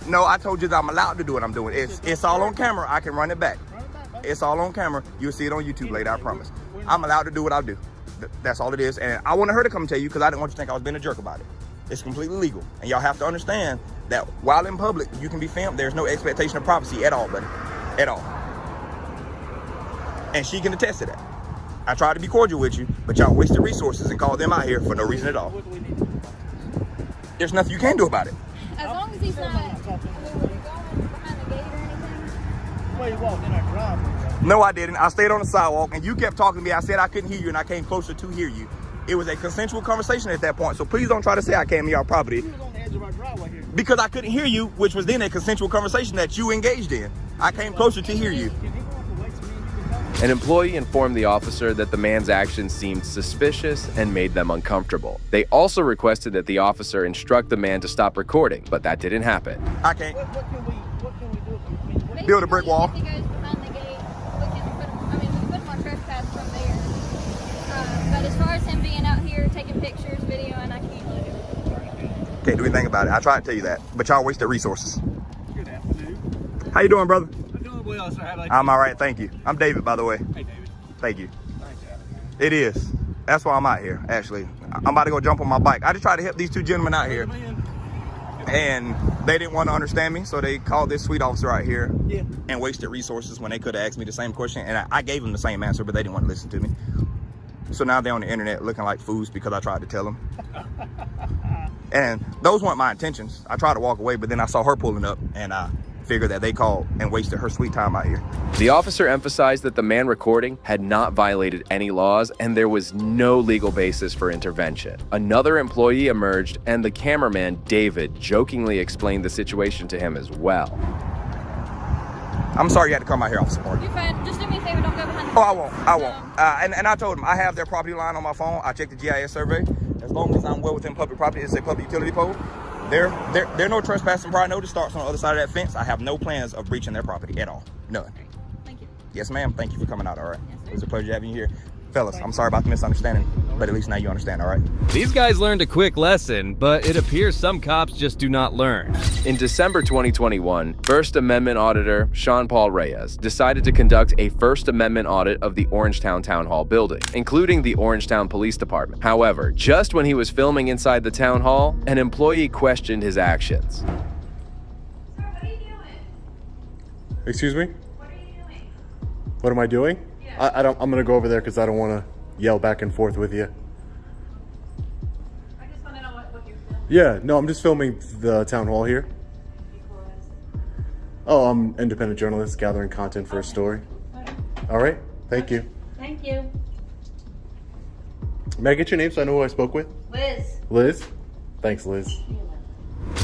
No, I told you that I'm allowed to do what I'm doing. It's all on camera. I can run it back. It's all on camera. You'll see it on YouTube later, I promise. I'm allowed to do what I do. That's all it is. And I wanted her to come tell you because I didn't want you to think I was being a jerk about it. It's completely legal. And y'all have to understand that while in public, you can be filmed. There's no expectation of privacy at all, buddy. At all. And she can attest to that. I tried to be cordial with you, but y'all wasted resources and called them out here for no reason at all. There's nothing you can do about it. As long as he's not, were you going behind the gate or anything? Well, you walked in our driveway. No, I didn't. I stayed on the sidewalk and you kept talking to me. I said I couldn't hear you and I came closer to hear you. It was a consensual conversation at that point, so please don't try to say I came to your property. You was on the edge of our driveway here. Because I couldn't hear you, which was then a consensual conversation that you engaged in. I came closer to hear you. An employee informed the officer that the man's actions seemed suspicious and made them uncomfortable. They also requested that the officer instruct the man to stop recording, but that didn't happen. I can't. What can we do? Build a brick wall. If he goes behind the gate, we can put him on trespass from there. But as far as him being out here taking pictures, video, and I can't really do it. Can't do anything about it. I tried to tell you that, but y'all wasted resources. Good afternoon. How you doing, brother? I'm doing well, sir. How about you? I'm all right, thank you. I'm David, by the way. Hey, David. Thank you. Thanks, Adam. It is. That's why I'm out here, actually. I'm about to go jump on my bike. I just tried to help these two gentlemen out here. And they didn't want to understand me, so they called this sweet officer right here Yeah. and wasted resources when they could have asked me the same question. And I gave them the same answer, but they didn't want to listen to me. So now they're on the internet looking like fools because I tried to tell them. And those weren't my intentions. I tried to walk away, but then I saw her pulling up, and I figured that they called and wasted her sweet time out here. The officer emphasized that the man recording had not violated any laws and there was no legal basis for intervention. Another employee emerged and the cameraman, David, jokingly explained the situation to him as well. I'm sorry you had to come out here, Officer Morgan. You're fine. Just do me a favor, don't go behind the Oh, I won't. I won't. And I told them I have their property line on my phone. I checked the GIS survey. As long as I'm well within public property, it's a public utility pole. There no trespassing prior notice starts on the other side of that fence. I have no plans of breaching their property at all. None. Thank you. Yes, ma'am. Thank you for coming out, all right? It was a pleasure having you here. Fellas, I'm sorry about the misunderstanding, but at least now you understand, all right? These guys learned a quick lesson, but it appears some cops just do not learn. In December 2021, First Amendment auditor Sean Paul Reyes decided to conduct a First Amendment audit of the Orangetown Town Hall building, including the Orangetown Police Department. However, just when he was filming inside the town hall, an employee questioned his actions. Excuse me? What are you doing? What am I doing? Yeah. I'm gonna go over there because I don't want to yell back and forth with you. I just want to know what you're filming. Yeah, no, I'm just filming the town hall here. Oh, I'm an independent journalist gathering content for a story. All right, thank you. Thank you. May I get your name so I know who I spoke with? Liz. Liz? Thanks, Liz.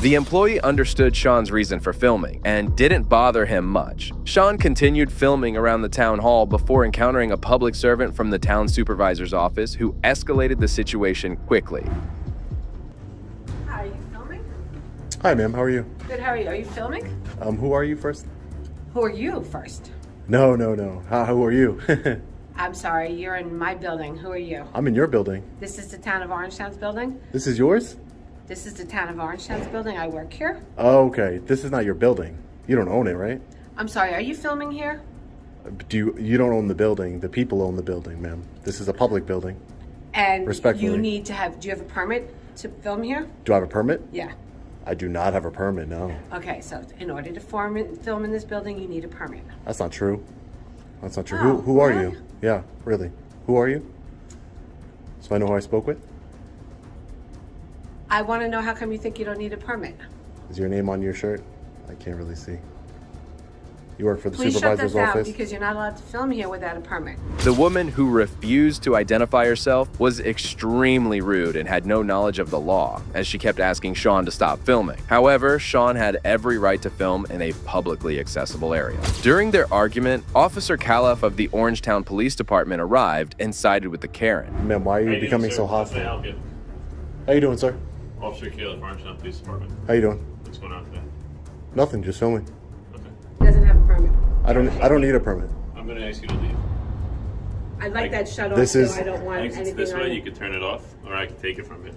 The employee understood Sean's reason for filming and didn't bother him much. Sean continued filming around the town hall before encountering a public servant from the town supervisor's office who escalated the situation quickly. Hi, are you filming? Hi, ma'am. How are you? Good, how are you? Are you filming? Who are you first? Who are you first? No. Who are you? I'm sorry, you're in my building. Who are you? I'm in your building. This is the town of Orangetown's building? This is yours? This is the town of Orangetown's building. I work here. Oh, okay. This is not your building. You don't own it, right? I'm sorry, are you filming here? You don't own the building. The people own the building, ma'am. This is a public building. And respectfully, you need to have, do you have a permit to film here? Do I have a permit? Yeah. I do not have a permit, no. Okay, so in order to film in this building, you need a permit. That's not true. That's not true. Oh, who are really? you? Yeah, really. Who are you? So I know who I spoke with? I want to know how come you think you don't need a permit? Is your name on your shirt? I can't really see. You work for the Please supervisor's shut that down office? because you're not allowed to film here without a permit. The woman who refused to identify herself was extremely rude and had no knowledge of the law, as she kept asking Sean to stop filming. However, Sean had every right to film in a publicly accessible area. During their argument, Officer Califf of the Orangetown Police Department arrived and sided with the Karen. Ma'am, why are you becoming so hostile? How you doing, sir? Officer Califf, Orangetown Police Department. How you doing? What's going on today? Nothing, just filming. He doesn't have a permit. I don't need a permit. I'm going to ask you to leave. I'd like that shut off, This so is- I don't want Exits anything this on way, it. you can turn it off, or I can take it from you.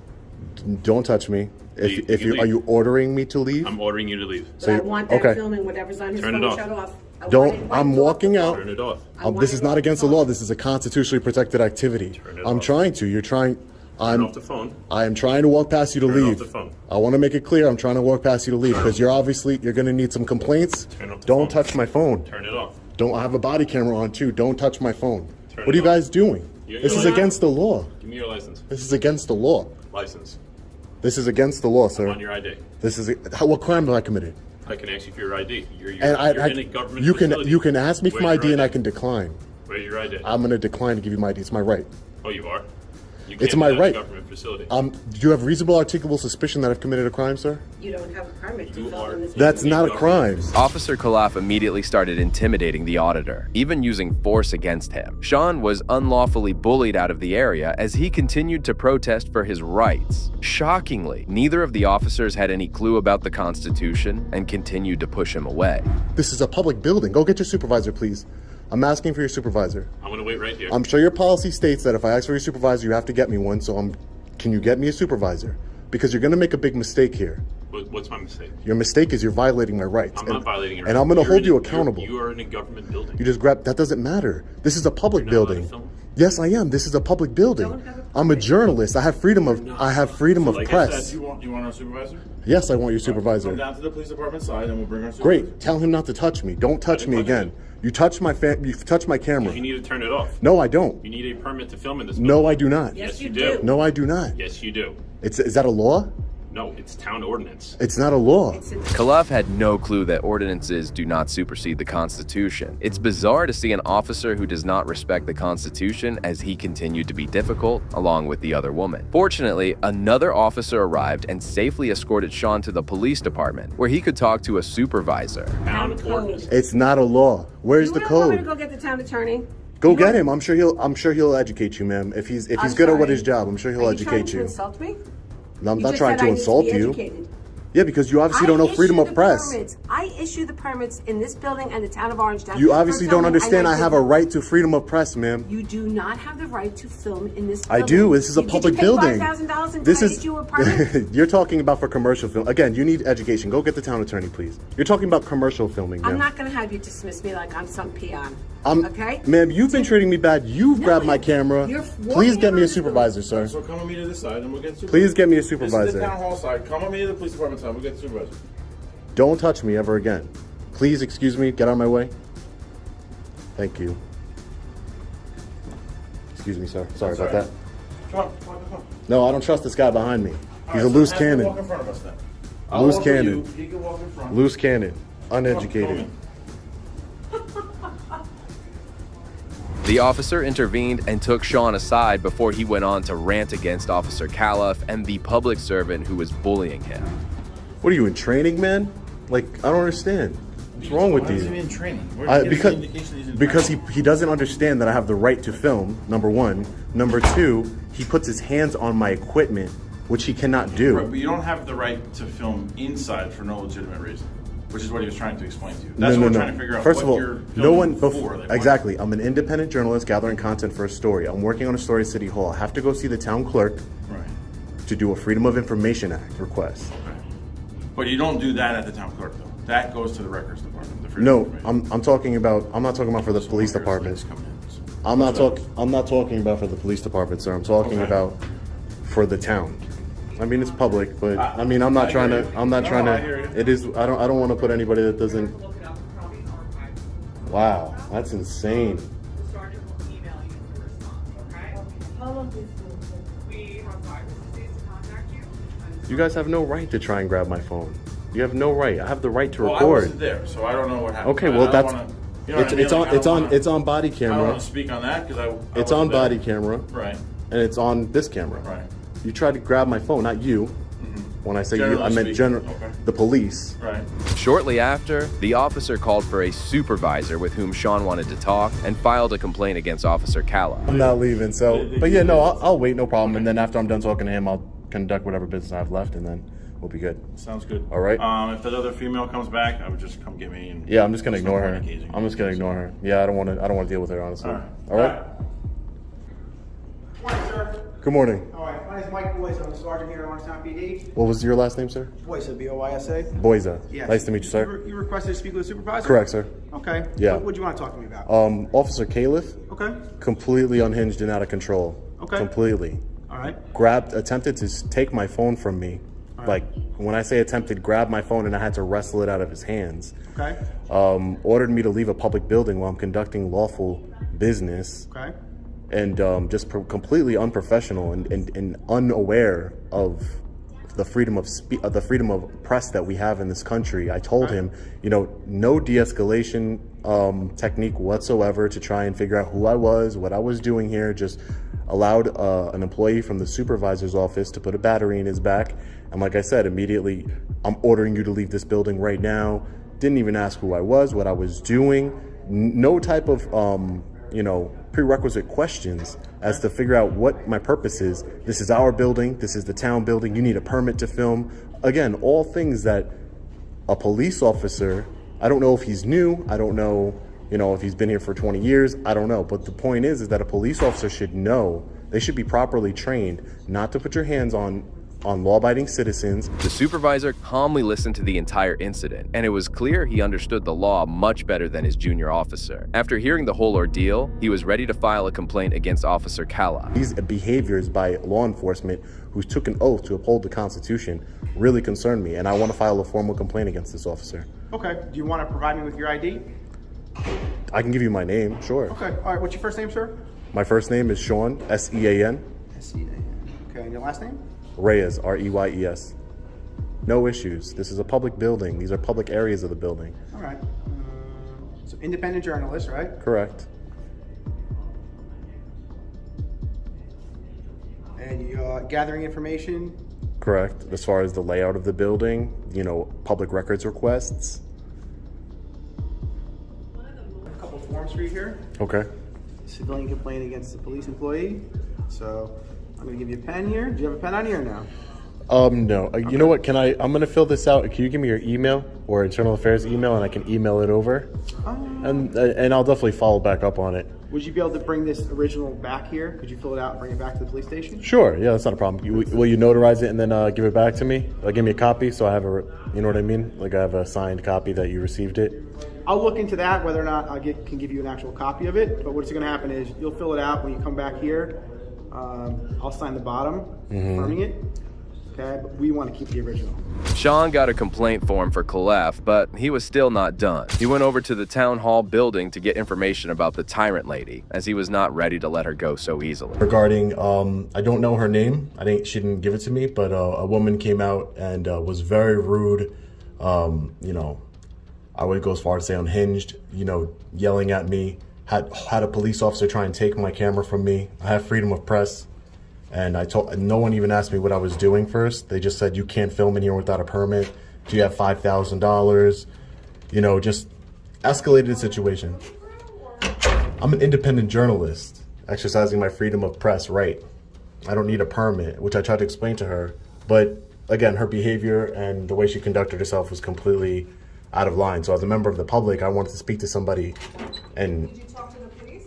Don't touch me. You can Are leave. you ordering me to leave? I'm ordering you to leave. But I want that okay. filming, whatever's on his Turn it phone off. shut off. I want Don't. it I'm wiped walking off. out. Turn it off. This is not against the law. This is a constitutionally protected activity. I'm trying to. You're trying. Turn off the phone. I am trying to walk past you to Turn leave. off the phone. I want to make it clear. I'm trying to walk past you to leave because you're going to need some complaints. Turn off the Don't phone. touch my phone. Turn it off. Don't I have a body camera on too. Don't touch my phone. Turn What are it you off. guys doing? This is against the law. Give me your license. This is against the law. License. This is against the law, I'm sir. on your ID. This is what crime have I committed? I can ask you for your ID. You're And you're in a government facility. you can ask me for my Where's ID your and I can decline. Where's your ID? I'm going to decline to give you my ID. It's my right. Oh, you are? You It's can't my be at a right. government facility. Do you have reasonable articulable suspicion that I've committed a crime, sir? You don't have a permit to film in this That's building. not a crime. Officer Califf immediately started intimidating the auditor, even using force against him. Sean was unlawfully bullied out of the area as he continued to protest for his rights. Shockingly, neither of the officers had any clue about the Constitution and continued to push him away. This is a public building. Go get your supervisor, please. I'm asking for your supervisor. I'm going to wait right here. I'm sure your policy states that if I ask for your supervisor, you have to get me one. So can you get me a supervisor? Because you're going to make a big mistake here. What's my mistake? Your mistake is you're violating my rights. I'm not violating your And I'm going to hold you accountable. You are in a government building. You just grab. That doesn't matter. This is a public You're not allowed to building. film? Yes, I am. This is a public building. Don't have a I'm a journalist. I have freedom of Like press. I said, you want our supervisor? Yes, I want your supervisor. Come down to the police department side, and we'll bring our supervisor. Great. Tell him not to touch me. Don't touch me again. You touch my camera. You need to turn it off. No, I don't. You need a permit to film in this building. No, I do not. Yes, you do. No, I do not. Yes, you do. Is that a law? No, it's town ordinance. It's not a law. Khalaf had no clue that ordinances do not supersede the Constitution. It's bizarre to see an officer who does not respect the Constitution as he continued to be difficult, along with the other woman. Fortunately, another officer arrived and safely escorted Sean to the police department, where he could talk to a supervisor. Town ordinance. It's not a law. Where's the You want me to code? go get the town attorney? Go get him. I'm sure he'll educate you, ma'am. If he's I'm good at what sorry. his job, I'm sure he'll Are you trying educate to you. insult me? No, I'm You not just trying said to I need to insult be you. educated. Yeah, because you obviously don't know freedom of press. I issue the permits in this building and the town of Orange. You obviously don't understand I have a right to freedom of press, ma'am. You do not have the right to film in this I building. do. This is a public building. Did you pay $5,000 and This I is issue a permit? you're talking about for commercial film. Again, you need education. Go get the town attorney, please. You're talking about commercial filming, ma'am. I'm not going to have you dismiss me like I'm some peon. Okay? Ma'am, you've been treating me bad. You've grabbed my camera. Please get me a supervisor, sir. So come with me to this side, and we'll get the supervisor. Please get me a This is supervisor. the town hall side. Come with me to the police department side. We'll get the supervisor. Don't touch me ever again. Please excuse me. Get out of my way. Thank you. Excuse me, sir. Sorry about that. Come on, come on, come on. No, I don't trust this guy behind me. All He's right, a so loose have him cannon. walk in front of us then. I'll Loose walk with cannon. you. He can walk in front. Loose cannon. Come Uneducated. in. The officer intervened and took Sean aside before he went on to rant against Officer Khalaf and the public servant who was bullying him. What are you in training, man? Like, I don't understand. What's wrong with Why is you? he in training? Where did he get the indication he's in Because training? he doesn't understand that I have the right to film, number one. Number two, he puts his hands on my equipment, which he cannot do. Right, but you don't have the right to film inside for no legitimate reason, which is what he was trying to explain to you. That's what we're trying to figure out. First what of all, you're no one filming for. Like, exactly. I'm an independent journalist gathering content for a story. I'm working on a story at City Hall. I have to go see the town clerk to do a Freedom of Information Act request. But you don't do that at the town clerk, though. That goes to the records department. The Freedom No, of Information. I'm talking about. I'm not talking about for the police department. I'm not talking about for the police department, sir. I'm talking about for the town. I mean, it's public, but I mean, I'm not trying to. I'm not trying to. It is. I don't want to put anybody that doesn't. Wow, that's insane. You guys have no right to try and grab my phone. You have no right. I have the right to Well, I record. wasn't there, so I don't know what happened. Okay, I well don't that's wanna- you know what I mean? it's Like, on I don't wanna- it's on body I don't camera. want to speak on that because I It's wasn't on there. body camera. Right. And it's on this camera. Right. You tried to grab my phone, not you. When I say you, I Generally meant speaking. the police. Right. Shortly after, the officer called for a supervisor with whom Sean wanted to talk and filed a complaint against Officer Khalaf. I'm not leaving, so. But yeah, no, I'll wait, no problem. And then after I'm done talking to him, I'll conduct whatever business I have left, and then we'll be good. Sounds good. All right. If that other female comes back, I would just come get me. And Yeah, I'm just gonna there's ignore no her. point in engaging. I'm just gonna ignore her. Yeah, I don't want to deal with her, honestly. All right. All right. Morning, sir. Good morning. All right, my name is Mike Boyce. I'm the sergeant here at Orangetown PD. What was your last name, sir? Boyce, B-O-Y-S-A. Boyza. Yes. Nice to meet you, sir. You requested to speak with a supervisor? Correct, sir. Okay. Yeah. What do you want to talk to me about? Officer Khalaf. Okay. Completely unhinged and out of control. Okay. Completely. All right. Attempted to take my phone from me. Like, when I say attempted, grabbed my phone and I had to wrestle it out of his hands. Okay. Ordered me to leave a public building while I'm conducting lawful business. Okay. And just completely unprofessional and unaware of the freedom of press that we have in this country. I told him, no de-escalation technique whatsoever to try and figure out who I was, what I was doing here. Just allowed an employee from the supervisor's office to put a battery in his back. And like I said, immediately, I'm ordering you to leave this building right now. Didn't even ask who I was, what I was doing. No type of, prerequisite questions as to figure out what my purpose is. This is our building. This is the town building. You need a permit to film. Again, all things that a police officer, I don't know if he's new. I don't know, if he's been here for 20 years. I don't know. But the point is that a police officer should know. They should be properly trained not to put your hands on on law-abiding citizens. The supervisor calmly listened to the entire incident, and it was clear he understood the law much better than his junior officer. After hearing the whole ordeal, he was ready to file a complaint against Officer Kala. These behaviors by law enforcement who took an oath to uphold the Constitution really concern me, and I want to file a formal complaint against this officer. Okay. Do you want to provide me with your ID? I can give you my name, sure. Okay. All right. What's your first name, sir? My first name is Sean, S-E-A-N. S-E-A-N. Okay. And your last name? Reyes, R-E-Y-E-S. No issues. This is a public building. These are public areas of the building. All right. So independent journalist, right? Correct. And you're gathering information? Correct. As far as the layout of the building, you know, public records requests. A couple forms for you here. Okay. Civilian complaint against a police employee. So I'm going to give you a pen here. Do you have a pen on you or no? No. Okay. You know what? I'm going to fill this out. Can you give me your email or internal affairs email, and I can email it over? And I'll definitely follow back up on it. Would you be able to bring this original back here? Could you fill it out and bring it back to the police station? Sure. Yeah, that's not a problem. Will you notarize it and then give it back to me? Give me a copy so I have you know what I mean? Like I have a signed copy that you received it. I'll look into that, whether or not I can give you an actual copy of it. But what's going to happen is you'll fill it out when you come back here. I'll sign the bottom, confirming it. Okay, but we want to keep the original. Sean got a complaint form for Khalef, but he was still not done. He went over to the town hall building to get information about the tyrant lady, as he was not ready to let her go so easily. Regarding, I don't know her name. She didn't give it to me, but a woman came out and was very rude. You know, I would go as far as say unhinged, you know, yelling at me. Had a police officer try and take my camera from me. I have freedom of press. And no one even asked me what I was doing first. They just said, you can't film in here without a permit. Do you have $5,000? You know, just escalated the situation. I'm an independent journalist, exercising my freedom of press right. I don't need a permit, which I tried to explain to her. But again, her behavior and the way she conducted herself was completely out of line. So as a member of the public, I wanted to speak to somebody. And did you talk to the police?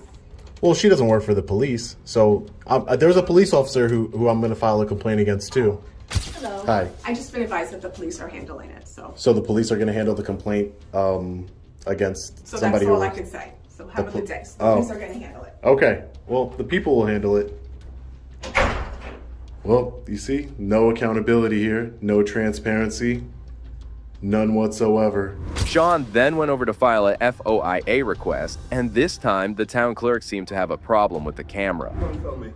Well, she doesn't work for the police. So there's a police officer who I'm going to file a complaint against too. Hello. Hi. I just been advised that the police are handling it, so. So the police are going to handle the complaint against So somebody that's all who... I can say. So have a good day. So the Oh. police are going to handle it. Okay. Well, the people will handle it. Well, you see, no accountability here, no transparency, none whatsoever. Sean then went over to file a FOIA request, and this time the town clerk seemed to have a problem with the camera. Don't film me.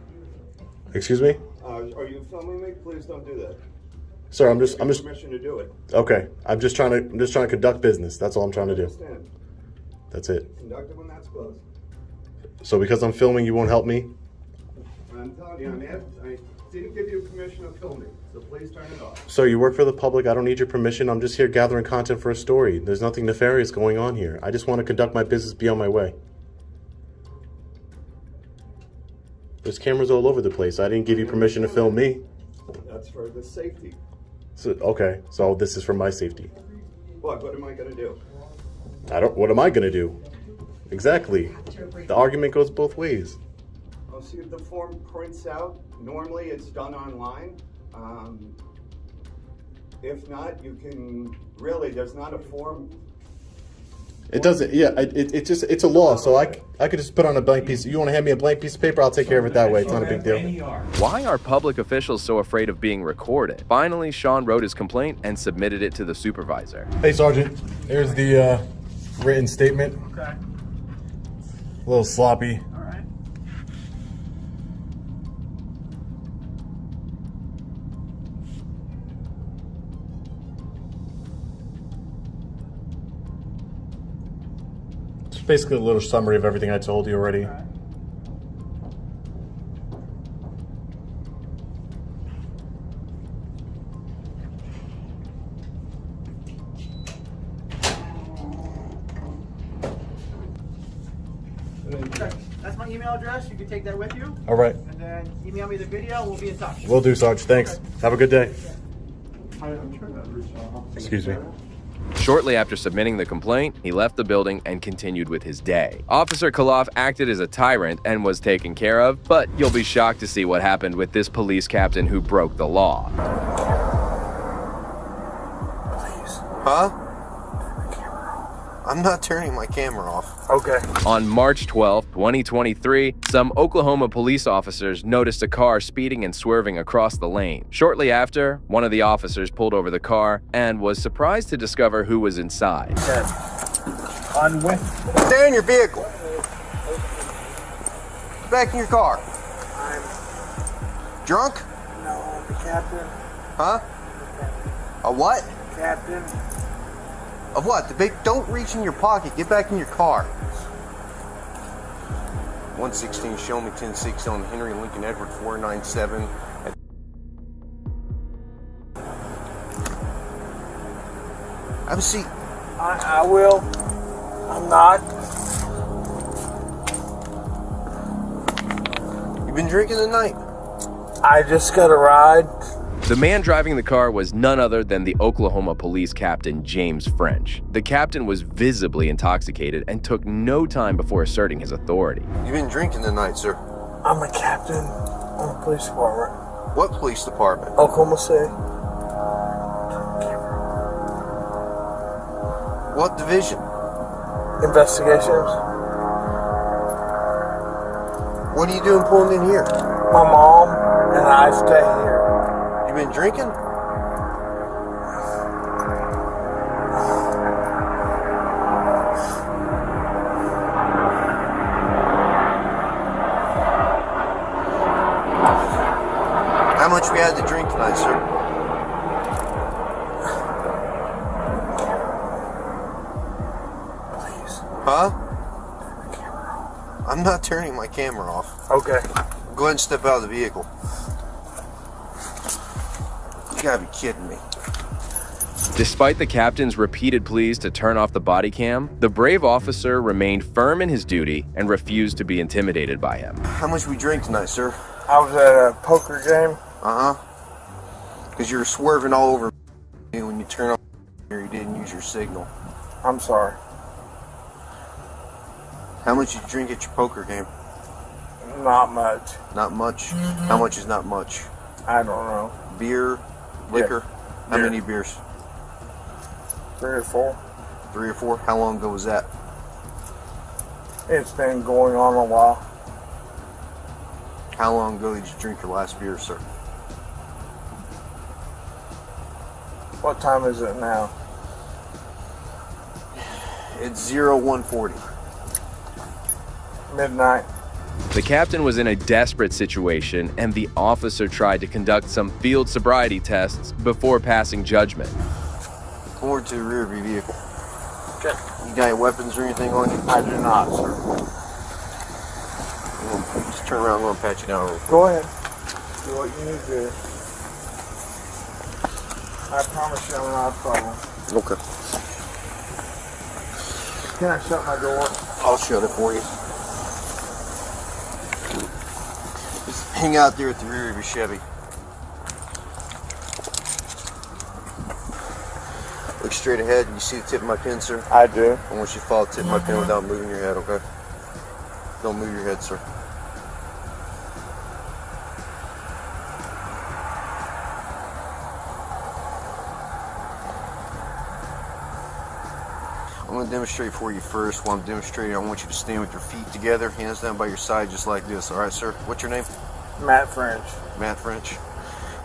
Excuse me? Are you filming me? Please don't do that. Sir, I'm just Permission to do it. okay. I'm just trying to conduct business. That's all I'm trying to do. Understand. That's it. Conduct it when that's closed. So because I'm filming, you won't help me? I'm telling you, I didn't give you permission to film me, so please turn it off. Sir, you work for the public. I don't need your permission. I'm just here gathering content for a story. There's nothing nefarious going on here. I just want to conduct my business, be on my way. There's cameras all over the place. I didn't give you permission to film me. That's for the safety. So, okay, so this is for my safety. What am I going to do? What am I going to do? Exactly. The argument goes both ways. I'll see if the form prints out. Normally it's done online. If not, you can really, there's not a form. It doesn't, yeah, it's a law, so I could just put on a blank piece. You want to hand me a blank piece of paper? I'll take care of it that way. It's not a big deal. Why are public officials so afraid of being recorded? Finally, Sean wrote his complaint and submitted it to the supervisor. Hey, Sergeant, here's the written statement. Okay. A little sloppy. All right. It's basically a little summary of everything I told you already. Okay. That's my email address. You can take that with you. All right. And then email me the video. We'll be in touch. Will do, Sarge. Thanks. Okay. Have a good day. I'm sure that Excuse me. Shortly after submitting the complaint, he left the building and continued with his day. Officer Koloff acted as a tyrant and was taken care of, but you'll be shocked to see what happened with this police captain who broke the law. Please. Huh? I'm not turning my camera off. Okay. On March 12, 2023, some Oklahoma police officers noticed a car speeding and swerving across the lane. Shortly after, one of the officers pulled over the car and was surprised to discover who was inside. Stay in your vehicle. Get back in your car. I'm drunk? No, the captain. Huh? A what? Captain. Of what? Don't reach in your pocket. Get back in your car. 116 show me 10-6 on Henry Lincoln Edward 497. Have a seat. I will. I'm not. You been drinking tonight? I just got a ride. The man driving the car was none other than the Oklahoma police captain, James French. The captain was visibly intoxicated and took no time before asserting his authority. You been drinking tonight, sir? I'm a captain on the police department. What police department? Oklahoma City. What division? Investigations. What are you doing pulling in here? My mom and I stay here. You been drinking? How much we had to drink tonight, sir? Please. Huh? I'm not turning my camera off. Okay. Go ahead and step out of the vehicle. You gotta be kidding me. Despite the captain's repeated pleas to turn off the body cam, the brave officer remained firm in his duty and refused to be intimidated by him. How much we drink tonight, sir? I was at a poker game. Uh-huh. Because you were swerving all over me when you turned off here, you didn't use your signal. I'm sorry. How much did you drink at your poker game? Not much. Not much? How much is not much? I don't know. Beer? Liquor? Yeah. How Beer. many beers? 3 or 4. 3 or 4? How long ago was that? It's been going on a while. How long ago did you drink your last beer, sir? What time is it now? It's 0140. Midnight. The captain was in a desperate situation, and the officer tried to conduct some field sobriety tests before passing judgment. Come over to the rear of your vehicle. Okay. You got any weapons or anything on you? I do not, sir. Just turn around, I'm going to pat you down real quick. Go ahead. Do what you need to do. I promise you I'm not a problem. Okay. Can I shut my door? I'll shut it for you. Just hang out there at the rear of your Chevy. Look straight ahead. You see the tip of my pen, sir? I do. I want you to follow the tip of my pen without moving your head, okay? Don't move your head, sir. I'm going to demonstrate for you first. While I'm demonstrating, I want you to stand with your feet together, hands down by your side, just like this. All right, sir? What's your name? Matt French. Matt French.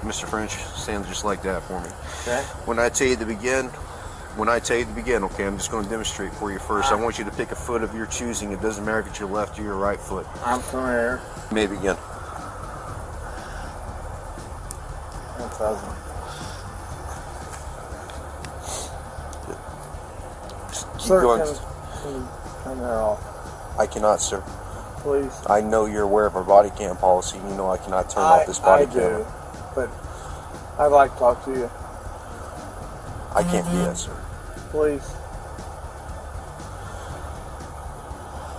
Mr. French, stand just like that for me. Okay. When I tell you to begin, okay, I'm just going to demonstrate for you first. I want you to pick a foot of your choosing. It doesn't matter if it's your left or your right foot. I'm familiar. You may begin. 1,000. Keep Sir, going. can you turn that off? I cannot, sir. Please. I know you're aware of our body cam policy. You know I cannot turn off this body camera. I do, but I'd like to talk to you. I can't do that, sir. Please.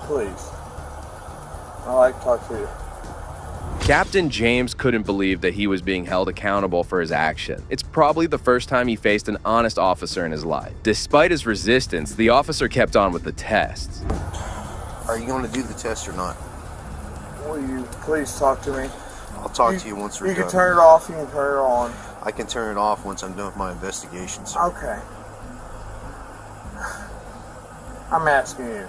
Please. I'd like to talk to you. Captain James couldn't believe that he was being held accountable for his action. It's probably the first time he faced an honest officer in his life. Despite his resistance, the officer kept on with the tests. Are you going to do the test or not? Will you please talk to me? I'll talk to you once we're done. You can turn it off, you can turn it on. I can turn it off once I'm done with my investigation, sir. Okay. I'm asking you.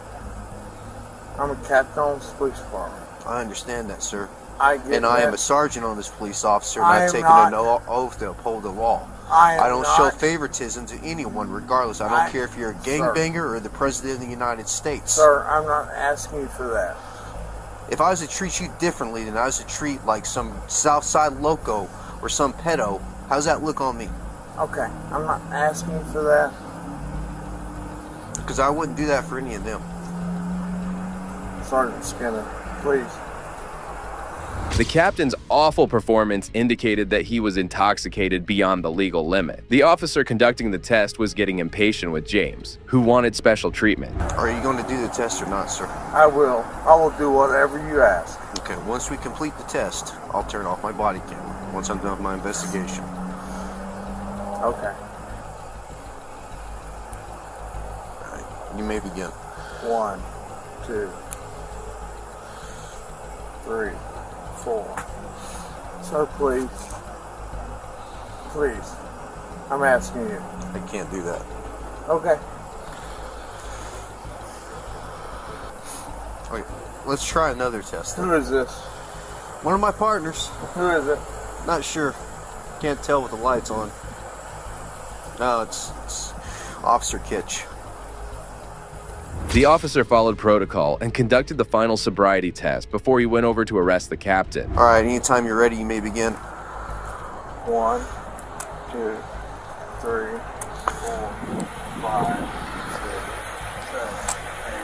I'm a captain on this police department. I understand that, sir. I get and that. I am a sergeant on this police officer, and I I've taken an oath to uphold the law. I don't show favoritism to anyone, regardless. I don't care if you're a gangbanger or the President of the United States. Sir, I'm not asking you for that. If I was to treat you differently than I was to treat like some Southside loco or some pedo, how's that look on me? Okay, I'm not asking you for that. Because I wouldn't do that for any of them. Sergeant Skinner, please. The captain's awful performance indicated that he was intoxicated beyond the legal limit. The officer conducting the test was getting impatient with James, who wanted special treatment. Are you going to do the test or not, sir? I will. I will do whatever you ask. Okay, once we complete the test, I'll turn off my body cam once I'm done with my investigation. Okay. All right, you may begin. 1, 2, 3, 4. Sir, please. Please. I'm asking you. I can't do that. Okay. Okay, let's try another test. Who is this? One of my partners. Who is it? Not sure. Can't tell with the lights on. No, it's Officer Kitch. The officer followed protocol and conducted the final sobriety test before he went over to arrest the captain. All right, anytime you're ready, you may begin. 1, 2, 3, 4, 5, 6, 7, 8,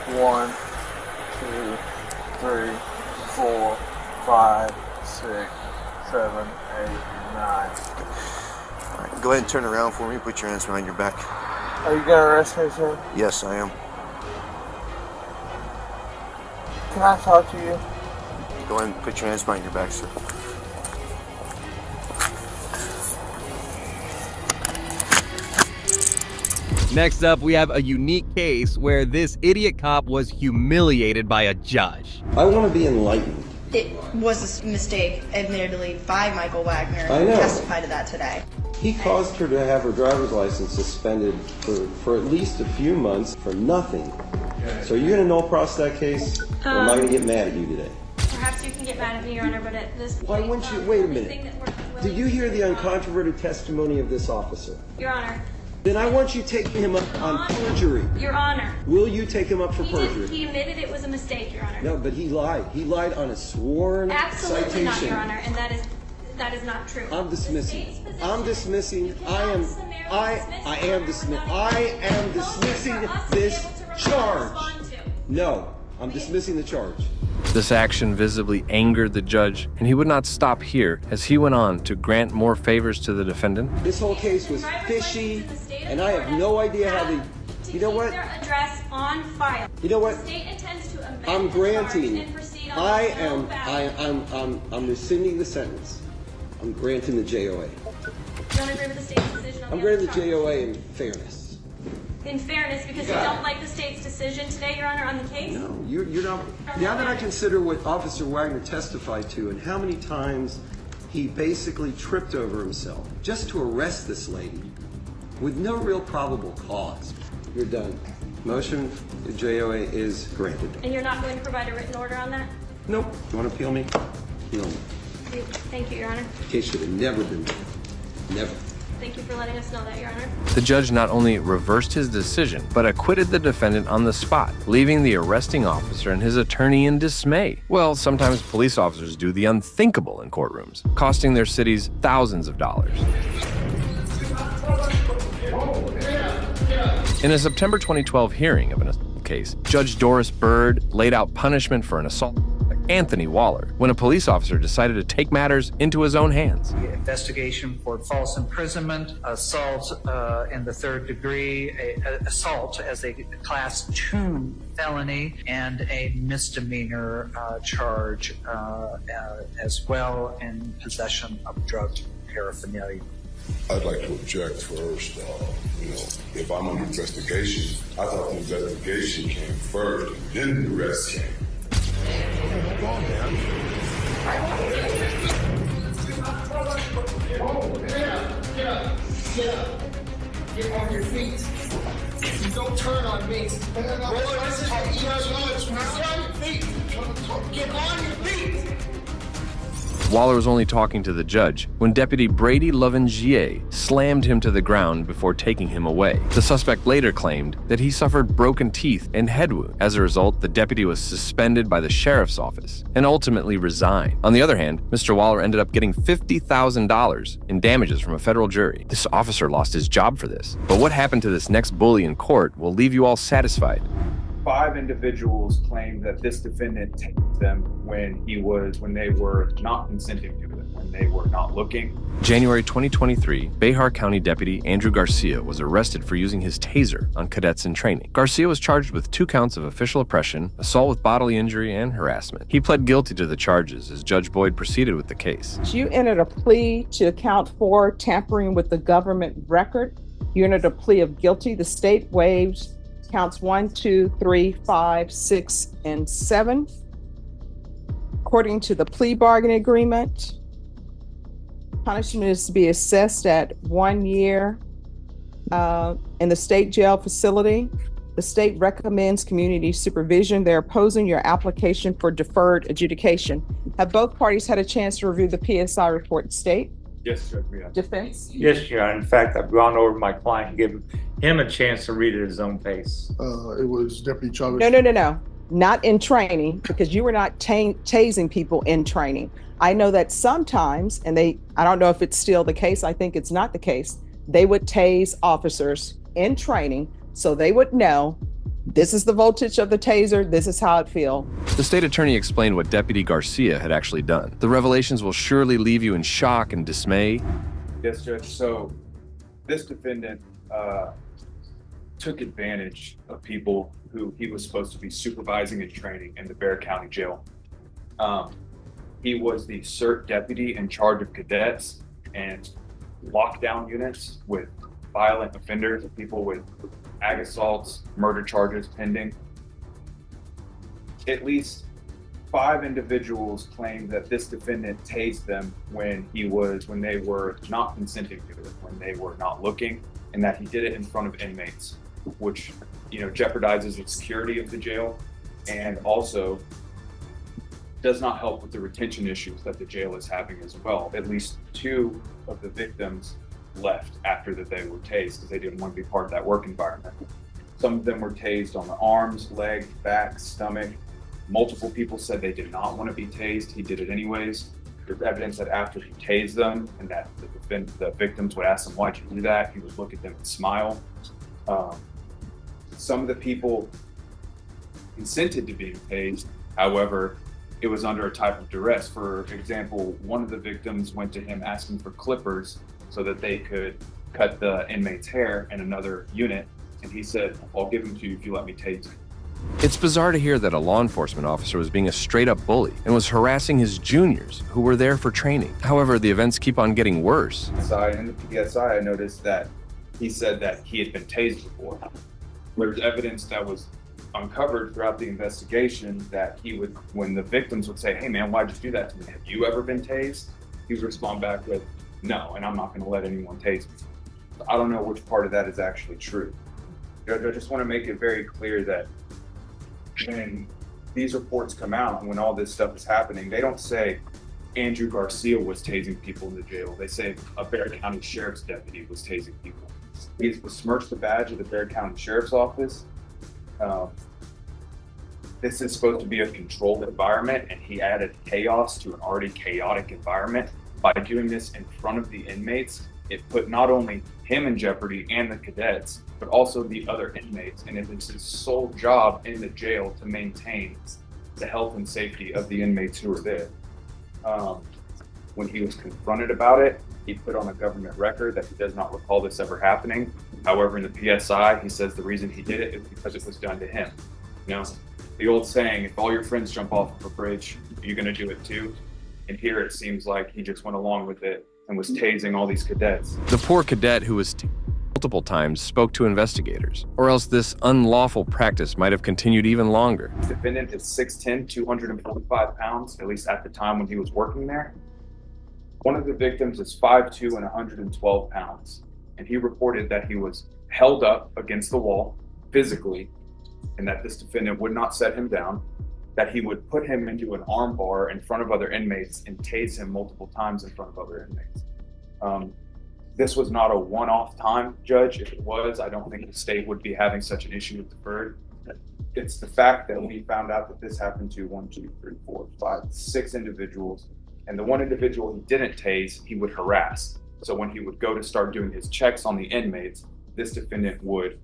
9. 1, 2, 3, 4, 5, 6, 7, 8, 9. All right, go ahead and turn around for me. Put your hands behind your back. Are you going to arrest me, sir? Yes, I am. Can I talk to you? Go ahead and put your hands behind your back, sir. Next up, we have a unique case where this idiot cop was humiliated by a judge. I want to be enlightened. It was a mistake, admittedly, by Michael Wagner. I know. He testified to that today. He caused her to have her driver's license suspended for at least a few months for nothing. So are you going to null process that case, or am I going to get mad at you today? Perhaps you can get mad at me, Your Honor, but at this point... Why wouldn't you? Wait a minute. Did you hear the uncontroverted testimony of this officer? Your Honor. Then I want you taking him up on perjury. Your Honor. Will you take him up for perjury? He admitted it was a mistake, Your Honor. No, but he lied. He lied on a sworn Absolutely citation. not, Your Honor, and that is not true. I'm dismissing. I am dismissing this charge. No, I'm dismissing the charge. This action visibly angered the judge, and he would not stop here as he went on to grant more favors to the defendant. This whole case was fishy, and I have no idea how they... You know what? Their address on file. You know what? The state intends to amend I'm granting. and proceed on I'm rescinding the sentence. I'm granting the JOA. You don't agree with the state's decision on I'm the granting other the charge? JOA in fairness. In fairness, because you don't like the state's decision today, Your Honor, on the case? No, you're not. Now that I consider what Officer Wagner testified to and how many times he basically tripped over himself just to arrest this lady with no real probable cause, you're done. Motion, the JOA is granted. And you're not going to provide a written order on that? Nope. You want to appeal me? No. Thank you, Your Honor. The case should have never been done. Never. Thank you for letting us know that, Your Honor. The judge not only reversed his decision, but acquitted the defendant on the spot, leaving the arresting officer and his attorney in dismay. Well, sometimes police officers do the unthinkable in courtrooms, costing their cities thousands of dollars. In a September 2012 hearing of an assault case, Judge Doris Bird laid out punishment for an assault Anthony Waller, when a police officer decided to take matters into his own hands. Investigation for false imprisonment, assault in the third degree, assault as a Class 2 felony, and a misdemeanor charge as well in possession of drug paraphernalia. I'd like to object first. If I'm under investigation, I thought the investigation came first, then the rest came. Come on, man. Get up. Get on your feet. You don't turn on me. This is what you guys want. Get on your feet. Get on your feet. Waller was only talking to the judge when Deputy Brady Lovingier slammed him to the ground before taking him away. The suspect later claimed that he suffered broken teeth and head wounds. As a result, the deputy was suspended by the sheriff's office and ultimately resigned. On the other hand, Mr. Waller ended up getting $50,000 in damages from a federal jury. This officer lost his job for this. But what happened to this next bully in court will leave you all satisfied. 5 individuals claimed that this defendant tased them when they were not consenting to it, when they were not looking. January 2023, Behar County Deputy Andrew Garcia was arrested for using his taser on cadets in training. Garcia was charged with 2 counts of official oppression, assault with bodily injury, and harassment. He pled guilty to the charges as Judge Boyd proceeded with the case. You entered a plea to count 4, tampering with the government record. You entered a plea of guilty. The state waives counts 1, 2, 3, 5, 6, and 7. According to the plea bargaining agreement, punishment is to be assessed at 1 year in the state jail facility. The state recommends community supervision. They're opposing your application for deferred adjudication. Have both parties had a chance to review the PSI report state? Yes, Judge. We have. Defense? Yes, Your Honor. In fact, I've gone over my client and given him a chance to read it at his own pace. It was Deputy Chavez. No. Not in training, because you were not tasing people in training. I know that sometimes, and I don't know if it's still the case, I think it's not the case, they would tase officers in training so they would know this is the voltage of the taser, this is how it feels. The state attorney explained what Deputy Garcia had actually done. The revelations will surely leave you in shock and dismay. Yes, Judge. So this defendant took advantage of people who he was supposed to be supervising and training in the Bexar County Jail. He was the CERT deputy in charge of cadets and lockdown units with violent offenders, people with ag assaults, murder charges pending. At least 5 individuals claimed that this defendant tased them when they were not consenting to it, when they were not looking, and that he did it in front of inmates, which jeopardizes the security of the jail and also does not help with the retention issues that the jail is having as well. At least 2 of the victims left after that they were tased because they didn't want to be part of that work environment. Some of them were tased on the arms, legs, back, stomach. Multiple people said they did not want to be tased. He did it anyways. There's evidence that after he tased them and that the victims would ask him, "Why'd you do that?" He would look at them and smile. Some of the people consented to being tased. However, it was under a type of duress. For example, one of the victims went to him asking for clippers so that they could cut the inmate's hair in another unit. And he said, "I'll give them to you if you let me tase you." It's bizarre to hear that a law enforcement officer was being a straight-up bully and was harassing his juniors who were there for training. However, the events keep on getting worse. In the PSI, I noticed that he said that he had been tased before. There's evidence that was uncovered throughout the investigation that he would, when the victims would say, "Hey man, why'd you do that to me? Have you ever been tased?" He would respond back with, "No, and I'm not going to let anyone tase me." So I don't know which part of that is actually true. I just want to make it very clear that when these reports come out and when all this stuff is happening, they don't say Andrew Garcia was tasing people in the jail. They say a Bexar County Sheriff's deputy was tasing people. He's besmirched the badge of the Bexar County Sheriff's Office. This is supposed to be a controlled environment, and he added chaos to an already chaotic environment. By doing this in front of the inmates, it put not only him in jeopardy and the cadets, but also the other inmates. And it was his sole job in the jail to maintain the health and safety of the inmates who were there. When he was confronted about it, he put on a government record that he does not recall this ever happening. However, in the PSI, he says the reason he did it is because it was done to him. You know, the old saying, if all your friends jump off of a bridge, are you gonna do it too? And here it seems like he just went along with it and was tasing all these cadets. The poor cadet who was multiple times spoke to investigators, or else this unlawful practice might have continued even longer. The defendant is 6'10", 245 pounds, at least at the time when he was working there. One of the victims is 5'2" and 112 pounds, and he reported that he was held up against the wall physically, and that this defendant would not set him down, that he would put him into an arm bar in front of other inmates and tase him multiple times in front of other inmates. This was not a one-off time, Judge. If it was, I don't think the state would be having such an issue with the bird. It's the fact that we found out that this happened to 1, 2, 3, 4, 5, 6 individuals, and the one individual he didn't tase, he would harass. So when he would go to start doing his checks on the inmates, this defendant would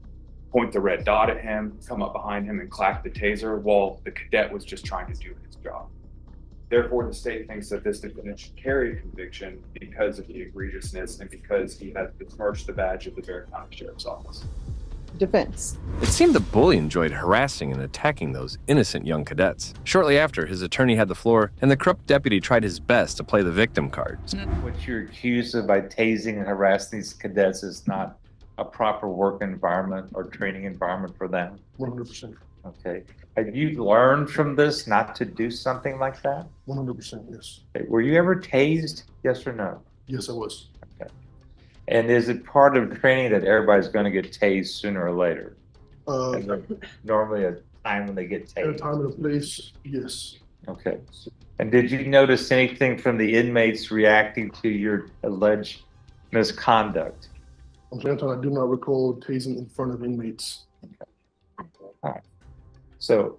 point the red dot at him, come up behind him and clack the taser while the cadet was just trying to do his job. Therefore, the state thinks that this defendant should carry a conviction because of the egregiousness and because he has besmirched the badge of the Bexar County Sheriff's Office. Defense. It seemed the bully enjoyed harassing and attacking those innocent young cadets. Shortly after, his attorney had the floor, and the corrupt deputy tried his best to play the victim card. What you're accused of by tasing and harassing these cadets is not a proper work environment or training environment for them? 100%. Okay. Have you learned from this not to do something like that? 100%, yes. Okay. Were you ever tased? Yes or no? Yes, I was. Okay. And is it part of training that everybody's going to get tased sooner or later? Normally a time when they get tased. At a time and a place, yes. Okay. And did you notice anything from the inmates reacting to your alleged misconduct? I'm saying I do not recall tasing in front of inmates. Okay. All right. So,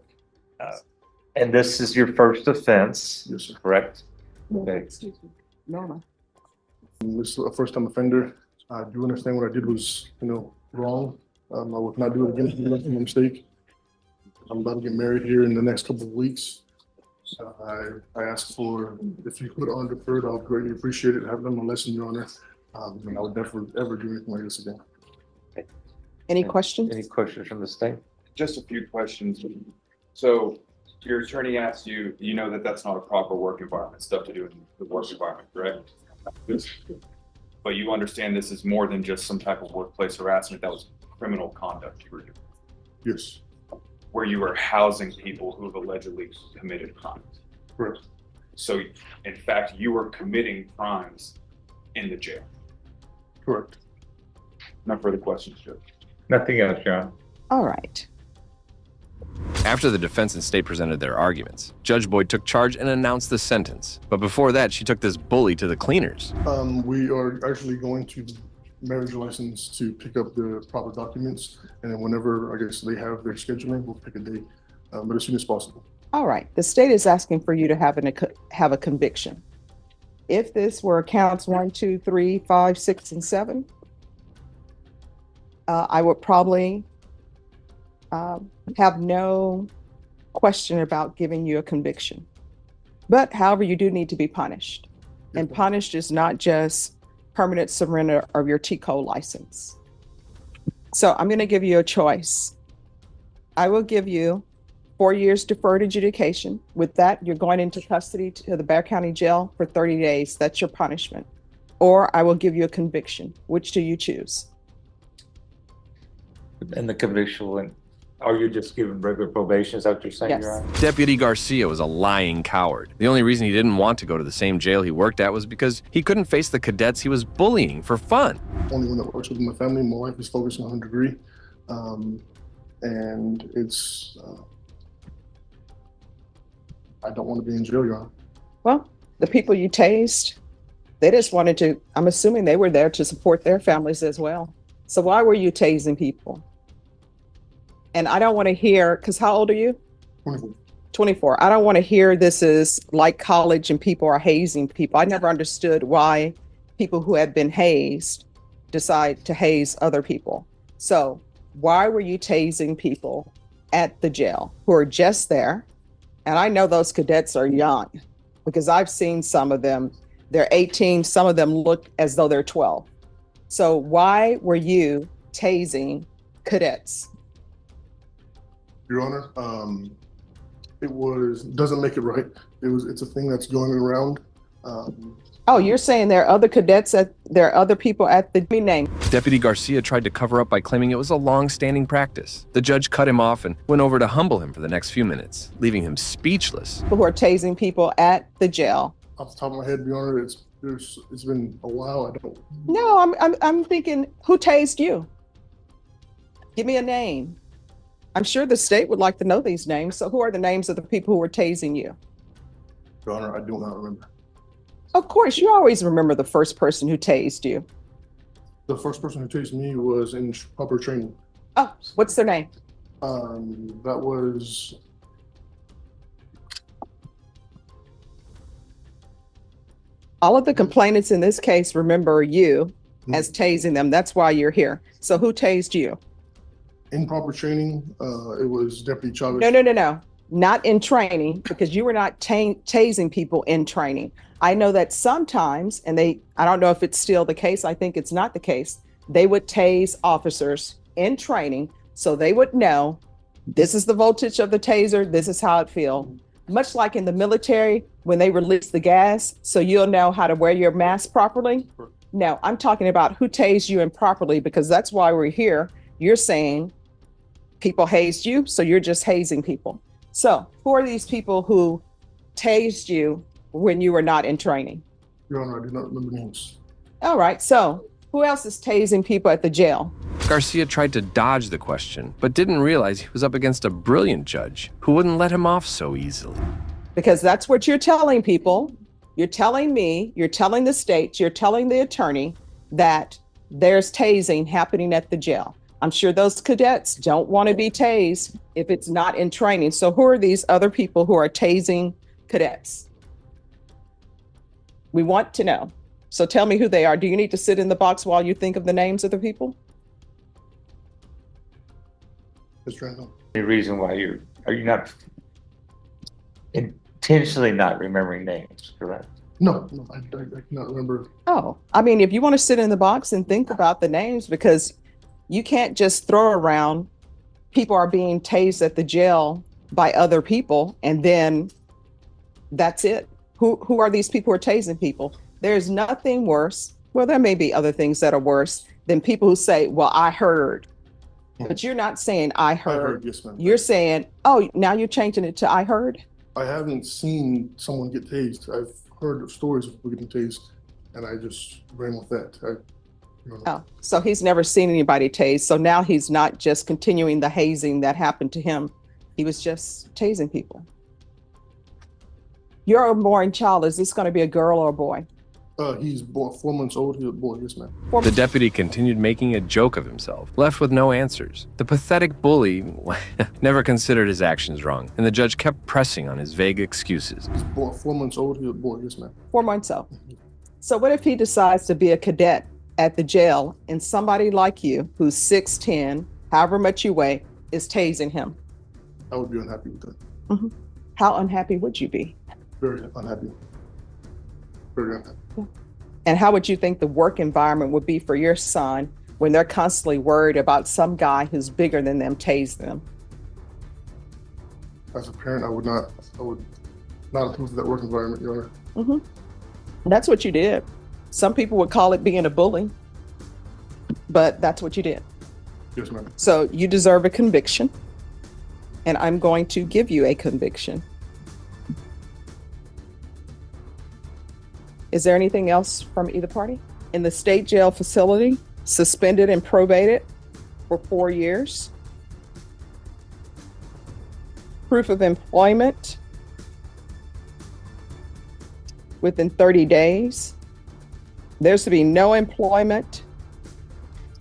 and this is your first offense, yes, sir. Correct? Okay. Excuse me. Norma. This is a first-time offender. I do understand what I did was, wrong. I would not do it again if it was a mistake. I'm about to get married here in the next couple of weeks. I asked for, if you could on deferred, I would greatly appreciate it. Have done my lesson, Your Honor. And I would never ever do anything like this again. Any questions? Any questions from the state? Just a few questions. So your attorney asked you, you know that that's not a proper work environment, stuff to do in the work environment, correct? But you understand this is more than just some type of workplace harassment, that was criminal conduct you were doing? Yes. Where you were housing people who have allegedly committed crimes? Correct. So in fact, you were committing crimes in the jail? Correct. No further questions, Judge. Nothing else, John. All right. After the defense and state presented their arguments, Judge Boyd took charge and announced the sentence. But before that, she took this bully to the cleaners. We are actually going to marriage license to pick up the proper documents, and then whenever I guess they have their scheduling, we'll pick a date, but as soon as possible. All right. The state is asking for you to have a conviction. If this were counts 1, 2, 3, 5, 6, and 7, I would probably have no question about giving you a conviction. But however, you do need to be punished. And punished is not just permanent surrender of your TCO license. So I'm going to give you a choice. I will give you 4 years deferred adjudication. With that, you're going into custody to the Bexar County Jail for 30 days. That's your punishment. Or I will give you a conviction. Which do you choose? And the conviction, are you just giving regular probation? Is that what you're saying? Yes. Your Honor? Deputy Garcia was a lying coward. The only reason he didn't want to go to the same jail he worked at was because he couldn't face the cadets he was bullying for fun. Only one that works with my family. My wife is focused on her degree. And it's, I don't want to be in jail, Your Honor. Well, the people you tased, they just wanted to, I'm assuming they were there to support their families as well. So why were you tasing people? And I don't want to hear, because how old are you? 24. 24. I don't want to hear this is like college and people are hazing people. I never understood why people who had been hazed decide to haze other people. So why were you tasing people at the jail who are just there? And I know those cadets are young because I've seen some of them. They're 18. Some of them look as though they're 12. So why were you tasing cadets? Your Honor, doesn't make it right. It's a thing that's going around. Oh, you're saying there are other cadets there are other people at the name. Deputy Garcia tried to cover up by claiming it was a long-standing practice. The judge cut him off and went over to humble him for the next few minutes, leaving him speechless. Who are tasing people at the jail? Off the top of my head, Your Honor, it's been a while. I don't. No, I'm thinking, who tased you? Give me a name. I'm sure the state would like to know these names. So who are the names of the people who were tasing you? Your Honor, I do not remember. Of course, you always remember the first person who tased you. The first person who tased me was in proper training. Oh, what's their name? That was. All of the complainants in this case remember you as tasing them. That's why you're here. So who tased you? In proper training, it was Deputy Chavez. No. Not in training, because you were not tasing people in training. I know that sometimes, and I don't know if it's still the case, I think it's not the case, they would tase officers in training so they would know this is the voltage of the taser, this is how it feels. Much like in the military, when they release the gas, so you'll know how to wear your mask properly. No, I'm talking about who tased you improperly, because that's why we're here. You're saying people hazed you, so you're just hazing people. So who are these people who tased you when you were not in training? Your Honor, I do not remember names. All right, so who else is tasing people at the jail? Garcia tried to dodge the question, but didn't realize he was up against a brilliant judge who wouldn't let him off so easily. Because that's what you're telling people. You're telling me, you're telling the state, you're telling the attorney that there's tasing happening at the jail. I'm sure those cadets don't want to be tased if it's not in training. So who are these other people who are tasing cadets? We want to know. So tell me who they are. Do you need to sit in the box while you think of the names of the people? Mr. Randall. The reason why are you not intentionally not remembering names, correct? No, I cannot remember. Oh, I mean, if you want to sit in the box and think about the names, because you can't just throw around people are being tased at the jail by other people and then that's it. Who are these people who are tasing people? There's nothing worse. Well, there may be other things that are worse than people who say, well, I heard. But you're not saying I heard. Yes, ma'am. You're saying, oh, now you're changing it to I heard? I haven't seen someone get tased. I've heard of stories of people getting tased, and I just ran with that. Oh, so he's never seen anybody tased. So now he's not just continuing the hazing that happened to him. He was just tasing people. Your unborn child, is this going to be a girl or a boy? He's born 4 months old. He's a boy, yes, ma'am. The deputy continued making a joke of himself, left with no answers. The pathetic bully never considered his actions wrong, and the judge kept pressing on his vague excuses. He's born 4 months old. He's a boy, yes, ma'am. 4 months old. So what if he decides to be a cadet at the jail and somebody like you, who's 6'10", however much you weigh, is tasing him? I would be unhappy with that. Mm-hmm. How unhappy would you be? Very unhappy. Very unhappy. And how would you think the work environment would be for your son when they're constantly worried about some guy who's bigger than them tase them? As a parent, I would not approve of that work environment, Your Honor. Mm-hmm. That's what you did. Some people would call it being a bully, but that's what you did. Yes, ma'am. So you deserve a conviction, and I'm going to give you a conviction. Is there anything else from either party? In the state jail facility, suspended and probated for 4 years. Proof of employment within 30 days. There's to be no employment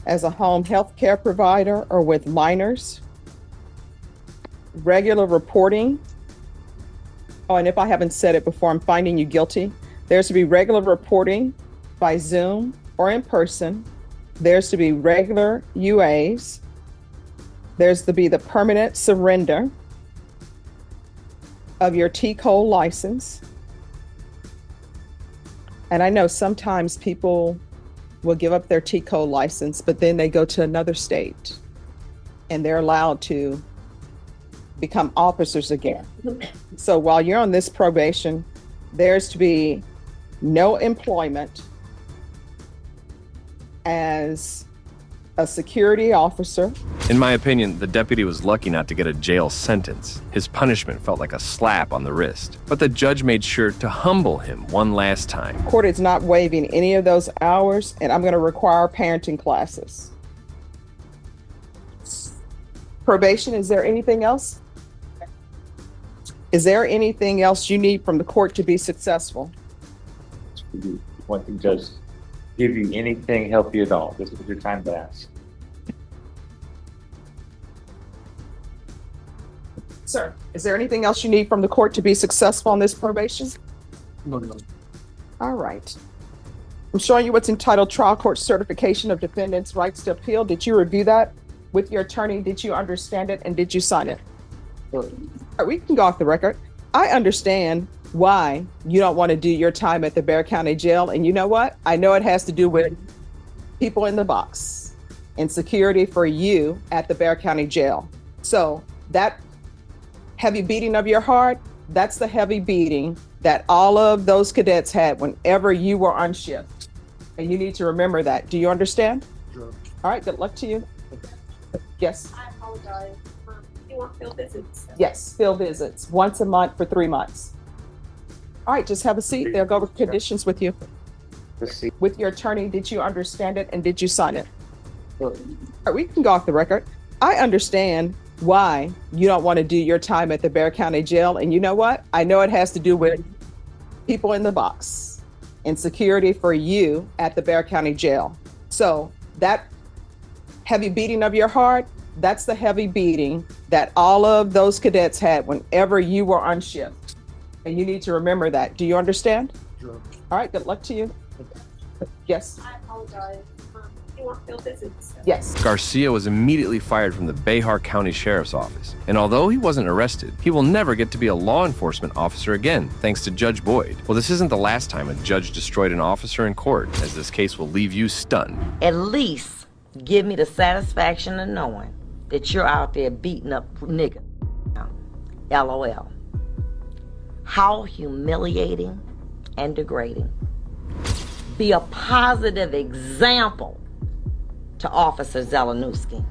as a home health care provider or with minors. Regular reporting. Oh, and if I haven't said it before, I'm finding you guilty. There's to be regular reporting by Zoom or in person. There's to be regular UAs. There's to be the permanent surrender. of your T-code license. And I know sometimes people will give up their T-code license, but then they go to another state and they're allowed to become officers again. So while you're on this probation, there's to be no employment as a security officer. In my opinion, the deputy was lucky not to get a jail sentence. His punishment felt like a slap on the wrist. But the judge made sure to humble him one last time. Court is not waiving any of those hours, and I'm going to require parenting classes. Probation, is there anything else? Is there anything else you need from the court to be successful? Want the judge give you anything, help you at all? This is your time to ask. Sir, is there anything else you need from the court to be successful on this probation? No. All right. I'm showing you what's entitled Trial Court Certification of Defendant's Rights to Appeal. Did you review that with your attorney? Did you understand it, and did you sign it? All right, we can go off the record. I understand why you don't want to do your time at the Bexar County Jail, and you know what? I know it has to do with people in the box and security for you at the Bexar County Jail. So that heavy beating of your heart, that's the heavy beating that all of those cadets had whenever you were on shift. And you need to remember that. Do you understand? Sure. All right, good luck to you. Yes. I apologize. You want field visits? Yes, field visits once a month for 3 months. All right, just have a seat. They'll go over conditions with you. With your attorney, did you understand it, and did you sign it? All right, we can go off the record. I understand why you don't want to do your time at the Bexar County Jail, and you know what? I know it has to do with people in the box and security for you at the Bexar County Jail. So that heavy beating of your heart, that's the heavy beating that all of those cadets had whenever you were on shift. And you need to remember that. Do you understand? Sure. All right, good luck to you. Yes. I apologize. You want field visits? Yes. Garcia was immediately fired from the Bexar County Sheriff's Office. And although he wasn't arrested, he will never get to be a law enforcement officer again, thanks to Judge Boyd. Well, this isn't the last time a judge destroyed an officer in court, as this case will leave you stunned. At least give me the satisfaction of knowing that you're out there beating up nigga. LOL. How humiliating and degrading. Be a positive example to Officer Zelenuski.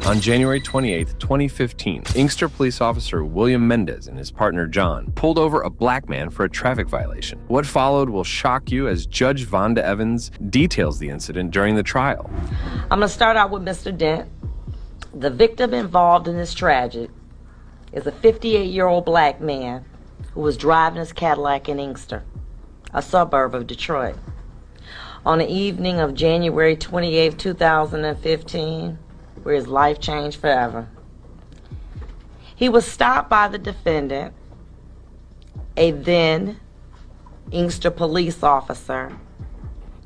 On January 28, 2015, Inkster police officer William Mendez and his partner John pulled over a black man for a traffic violation. What followed will shock you as Judge Vonda Evans details the incident during the trial. I'm gonna start out with Mr. Dent. The victim involved in this tragedy is a 58-year-old black man who was driving his Cadillac in Inkster, a suburb of Detroit. On the evening of January 28, 2015, where his life changed forever. He was stopped by the defendant, a then Inkster police officer,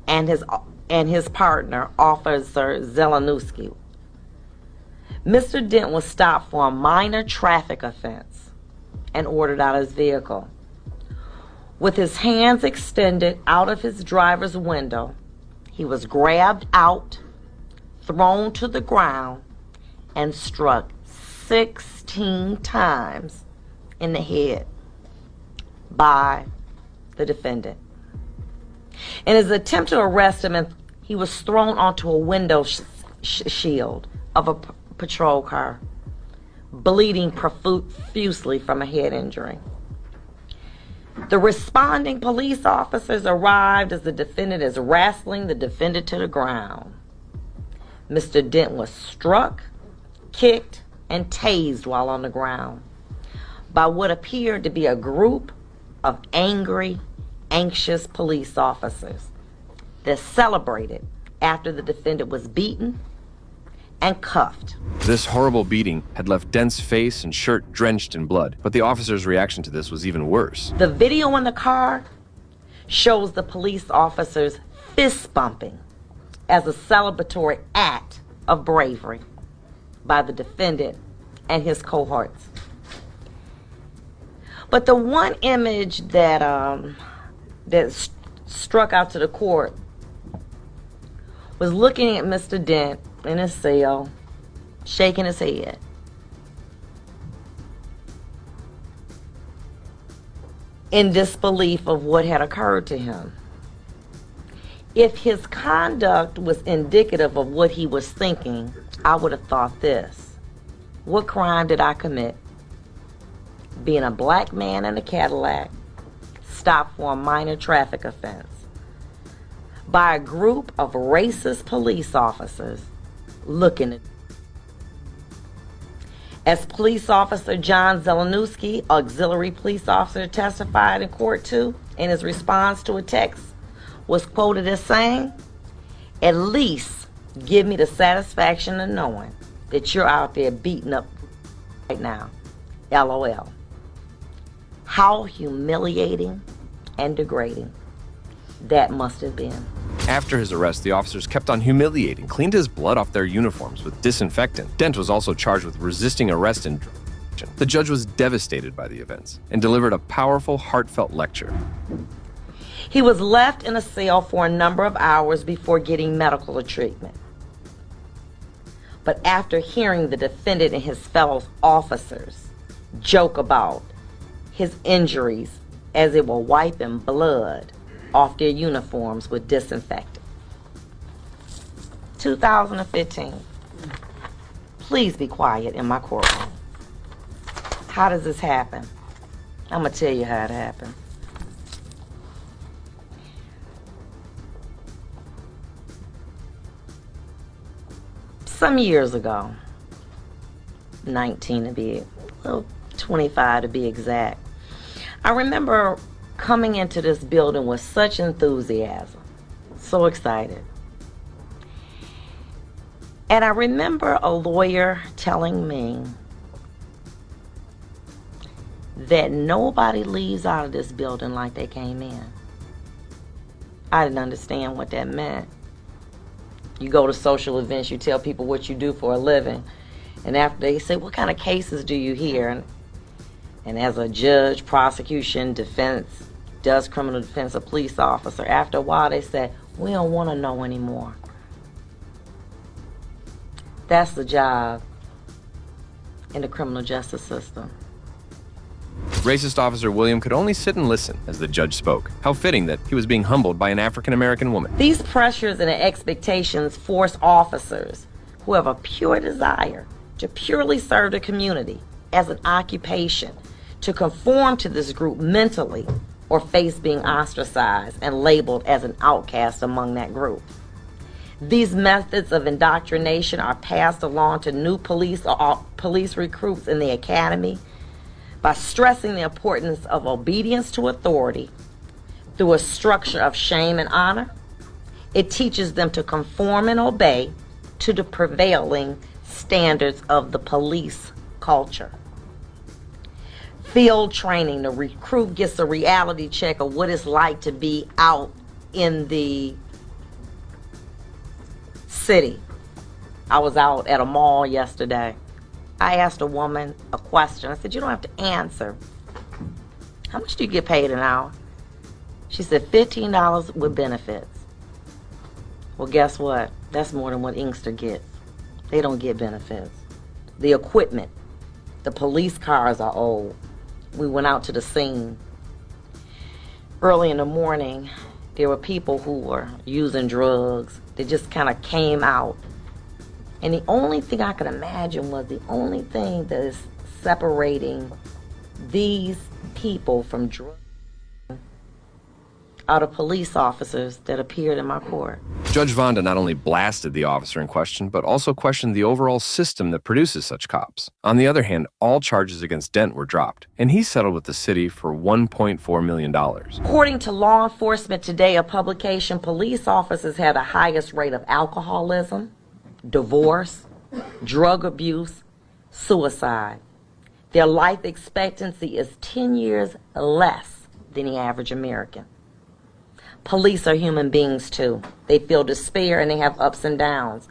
and his partner, Officer Zelenuski. Mr. Dent was stopped for a minor traffic offense and ordered out of his vehicle. With his hands extended out of his driver's window, he was grabbed out, thrown to the ground, and struck 16 times in the head by the defendant. In his attempt to arrest him, he was thrown onto a window shield of a patrol car, bleeding profusely from a head injury. The responding police officers arrived as the defendant is wrestling the defendant to the ground. Mr. Dent was struck, kicked, and tased while on the ground by what appeared to be a group of angry, anxious police officers that celebrated after the defendant was beaten and cuffed. This horrible beating had left Dent's face and shirt drenched in blood, but the officer's reaction to this was even worse. The video in the car shows the police officers fist bumping as a celebratory act of bravery by the defendant and his cohorts. But the one image that struck out to the court was looking at Mr. Dent in his cell, shaking his head. In disbelief of what had occurred to him. If his conduct was indicative of what he was thinking, I would have thought this. What crime did I commit? Being a black man in a Cadillac, stopped for a minor traffic offense by a group of racist police officers looking at. As Police Officer John Zelenowski, auxiliary police officer, testified in court too, in his response to a text, was quoted as saying, "At least give me the satisfaction of knowing that you're out there beating up right now. LOL." How humiliating and degrading that must have been. After his arrest, the officers kept on humiliating, cleaned his blood off their uniforms with disinfectant. Dent was also charged with resisting arrest and drug. The judge was devastated by the events and delivered a powerful, heartfelt lecture. He was left in a cell for a number of hours before getting medical treatment. But after hearing the defendant and his fellow officers joke about his injuries as they were wiping blood off their uniforms with disinfectant. 2015. Please be quiet in my courtroom. How does this happen? I'm going to tell you how it happened. Some years ago, 19 to be, well, 25 to be exact, I remember coming into this building with such enthusiasm, so excited. And I remember a lawyer telling me that nobody leaves out of this building like they came in. I didn't understand what that meant. You go to social events, you tell people what you do for a living, and after they say, what kind of cases do you hear? And as a judge, prosecution, defense, does criminal defense, a police officer, after a while they say, we don't want to know anymore. That's the job in the criminal justice system. Racist Officer William could only sit and listen as the judge spoke. How fitting that he was being humbled by an African-American woman. These pressures and expectations force officers who have a pure desire to purely serve the community as an occupation to conform to this group mentally or face being ostracized and labeled as an outcast among that group. These methods of indoctrination are passed along to new police recruits in the academy by stressing the importance of obedience to authority through a structure of shame and honor. It teaches them to conform and obey to the prevailing standards of the police culture. Field training, the recruit gets a reality check of what it's like to be out in the city. I was out at a mall yesterday. I asked a woman a question. I said, you don't have to answer. How much do you get paid an hour? She said, $15 with benefits. Well, guess what? That's more than what Inkster gets. They don't get benefits. The equipment, the police cars are old. We went out to the scene. Early in the morning, there were people who were using drugs. They just kind of came out. And the only thing I could imagine was the only thing that is separating these people from drugs are the police officers that appeared in my court. Judge Vonda not only blasted the officer in question, but also questioned the overall system that produces such cops. On the other hand, all charges against Dent were dropped, and he settled with the city for $1.4 million. According to Law Enforcement Today, a publication, police officers have the highest rate of alcoholism, divorce, drug abuse, suicide. Their life expectancy is 10 years less than the average American. Police are human beings too. They feel despair and they have ups and downs.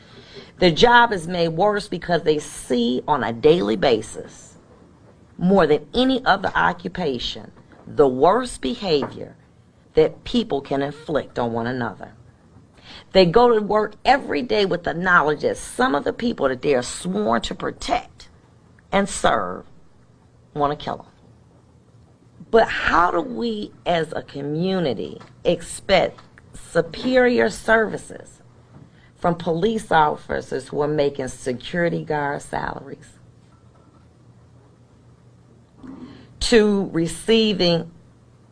Their job is made worse because they see on a daily basis more than any other occupation, the worst behavior that people can inflict on one another. They go to work every day with the knowledge that some of the people that they are sworn to protect and serve want to kill them. But how do we as a community expect superior services from police officers who are making security guard salaries to receiving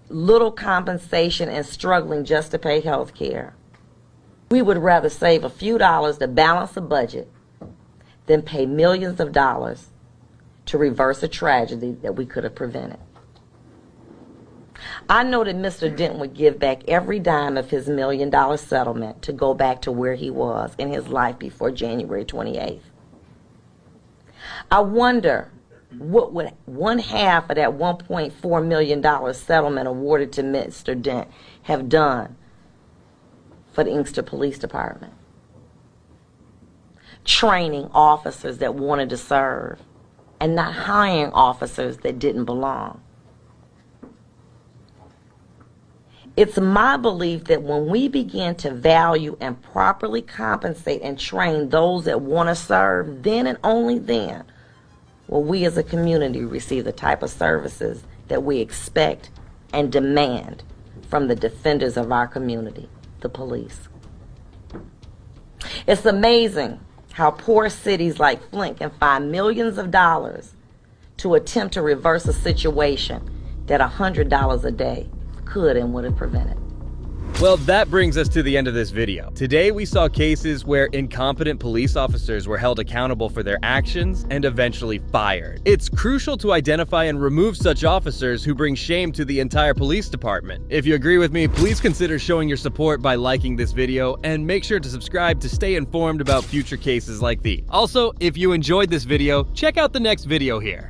little compensation and struggling just to pay health care? We would rather save a few dollars to balance a budget than pay millions of dollars to reverse a tragedy that we could have prevented. I know that Mr. Dent would give back every dime of his $1 million settlement to go back to where he was in his life before January 28th. I wonder what would one half of that $1.4 million settlement awarded to Mr. Dent have done for the Inkster Police Department? Training officers that wanted to serve and not hiring officers that didn't belong. It's my belief that when we begin to value and properly compensate and train those that want to serve, then and only then will we as a community receive the type of services that we expect and demand from the defenders of our community, the police. It's amazing how poor cities like Flint can find millions of dollars to attempt to reverse a situation that $100 a day could and would have prevented. Well, that brings us to the end of this video. Today we saw cases where incompetent police officers were held accountable for their actions and eventually fired. It's crucial to identify and remove such officers who bring shame to the entire police department. If you agree with me, please consider showing your support by liking this video and make sure to subscribe to stay informed about future cases like these. Also, if you enjoyed this video, check out the next video here.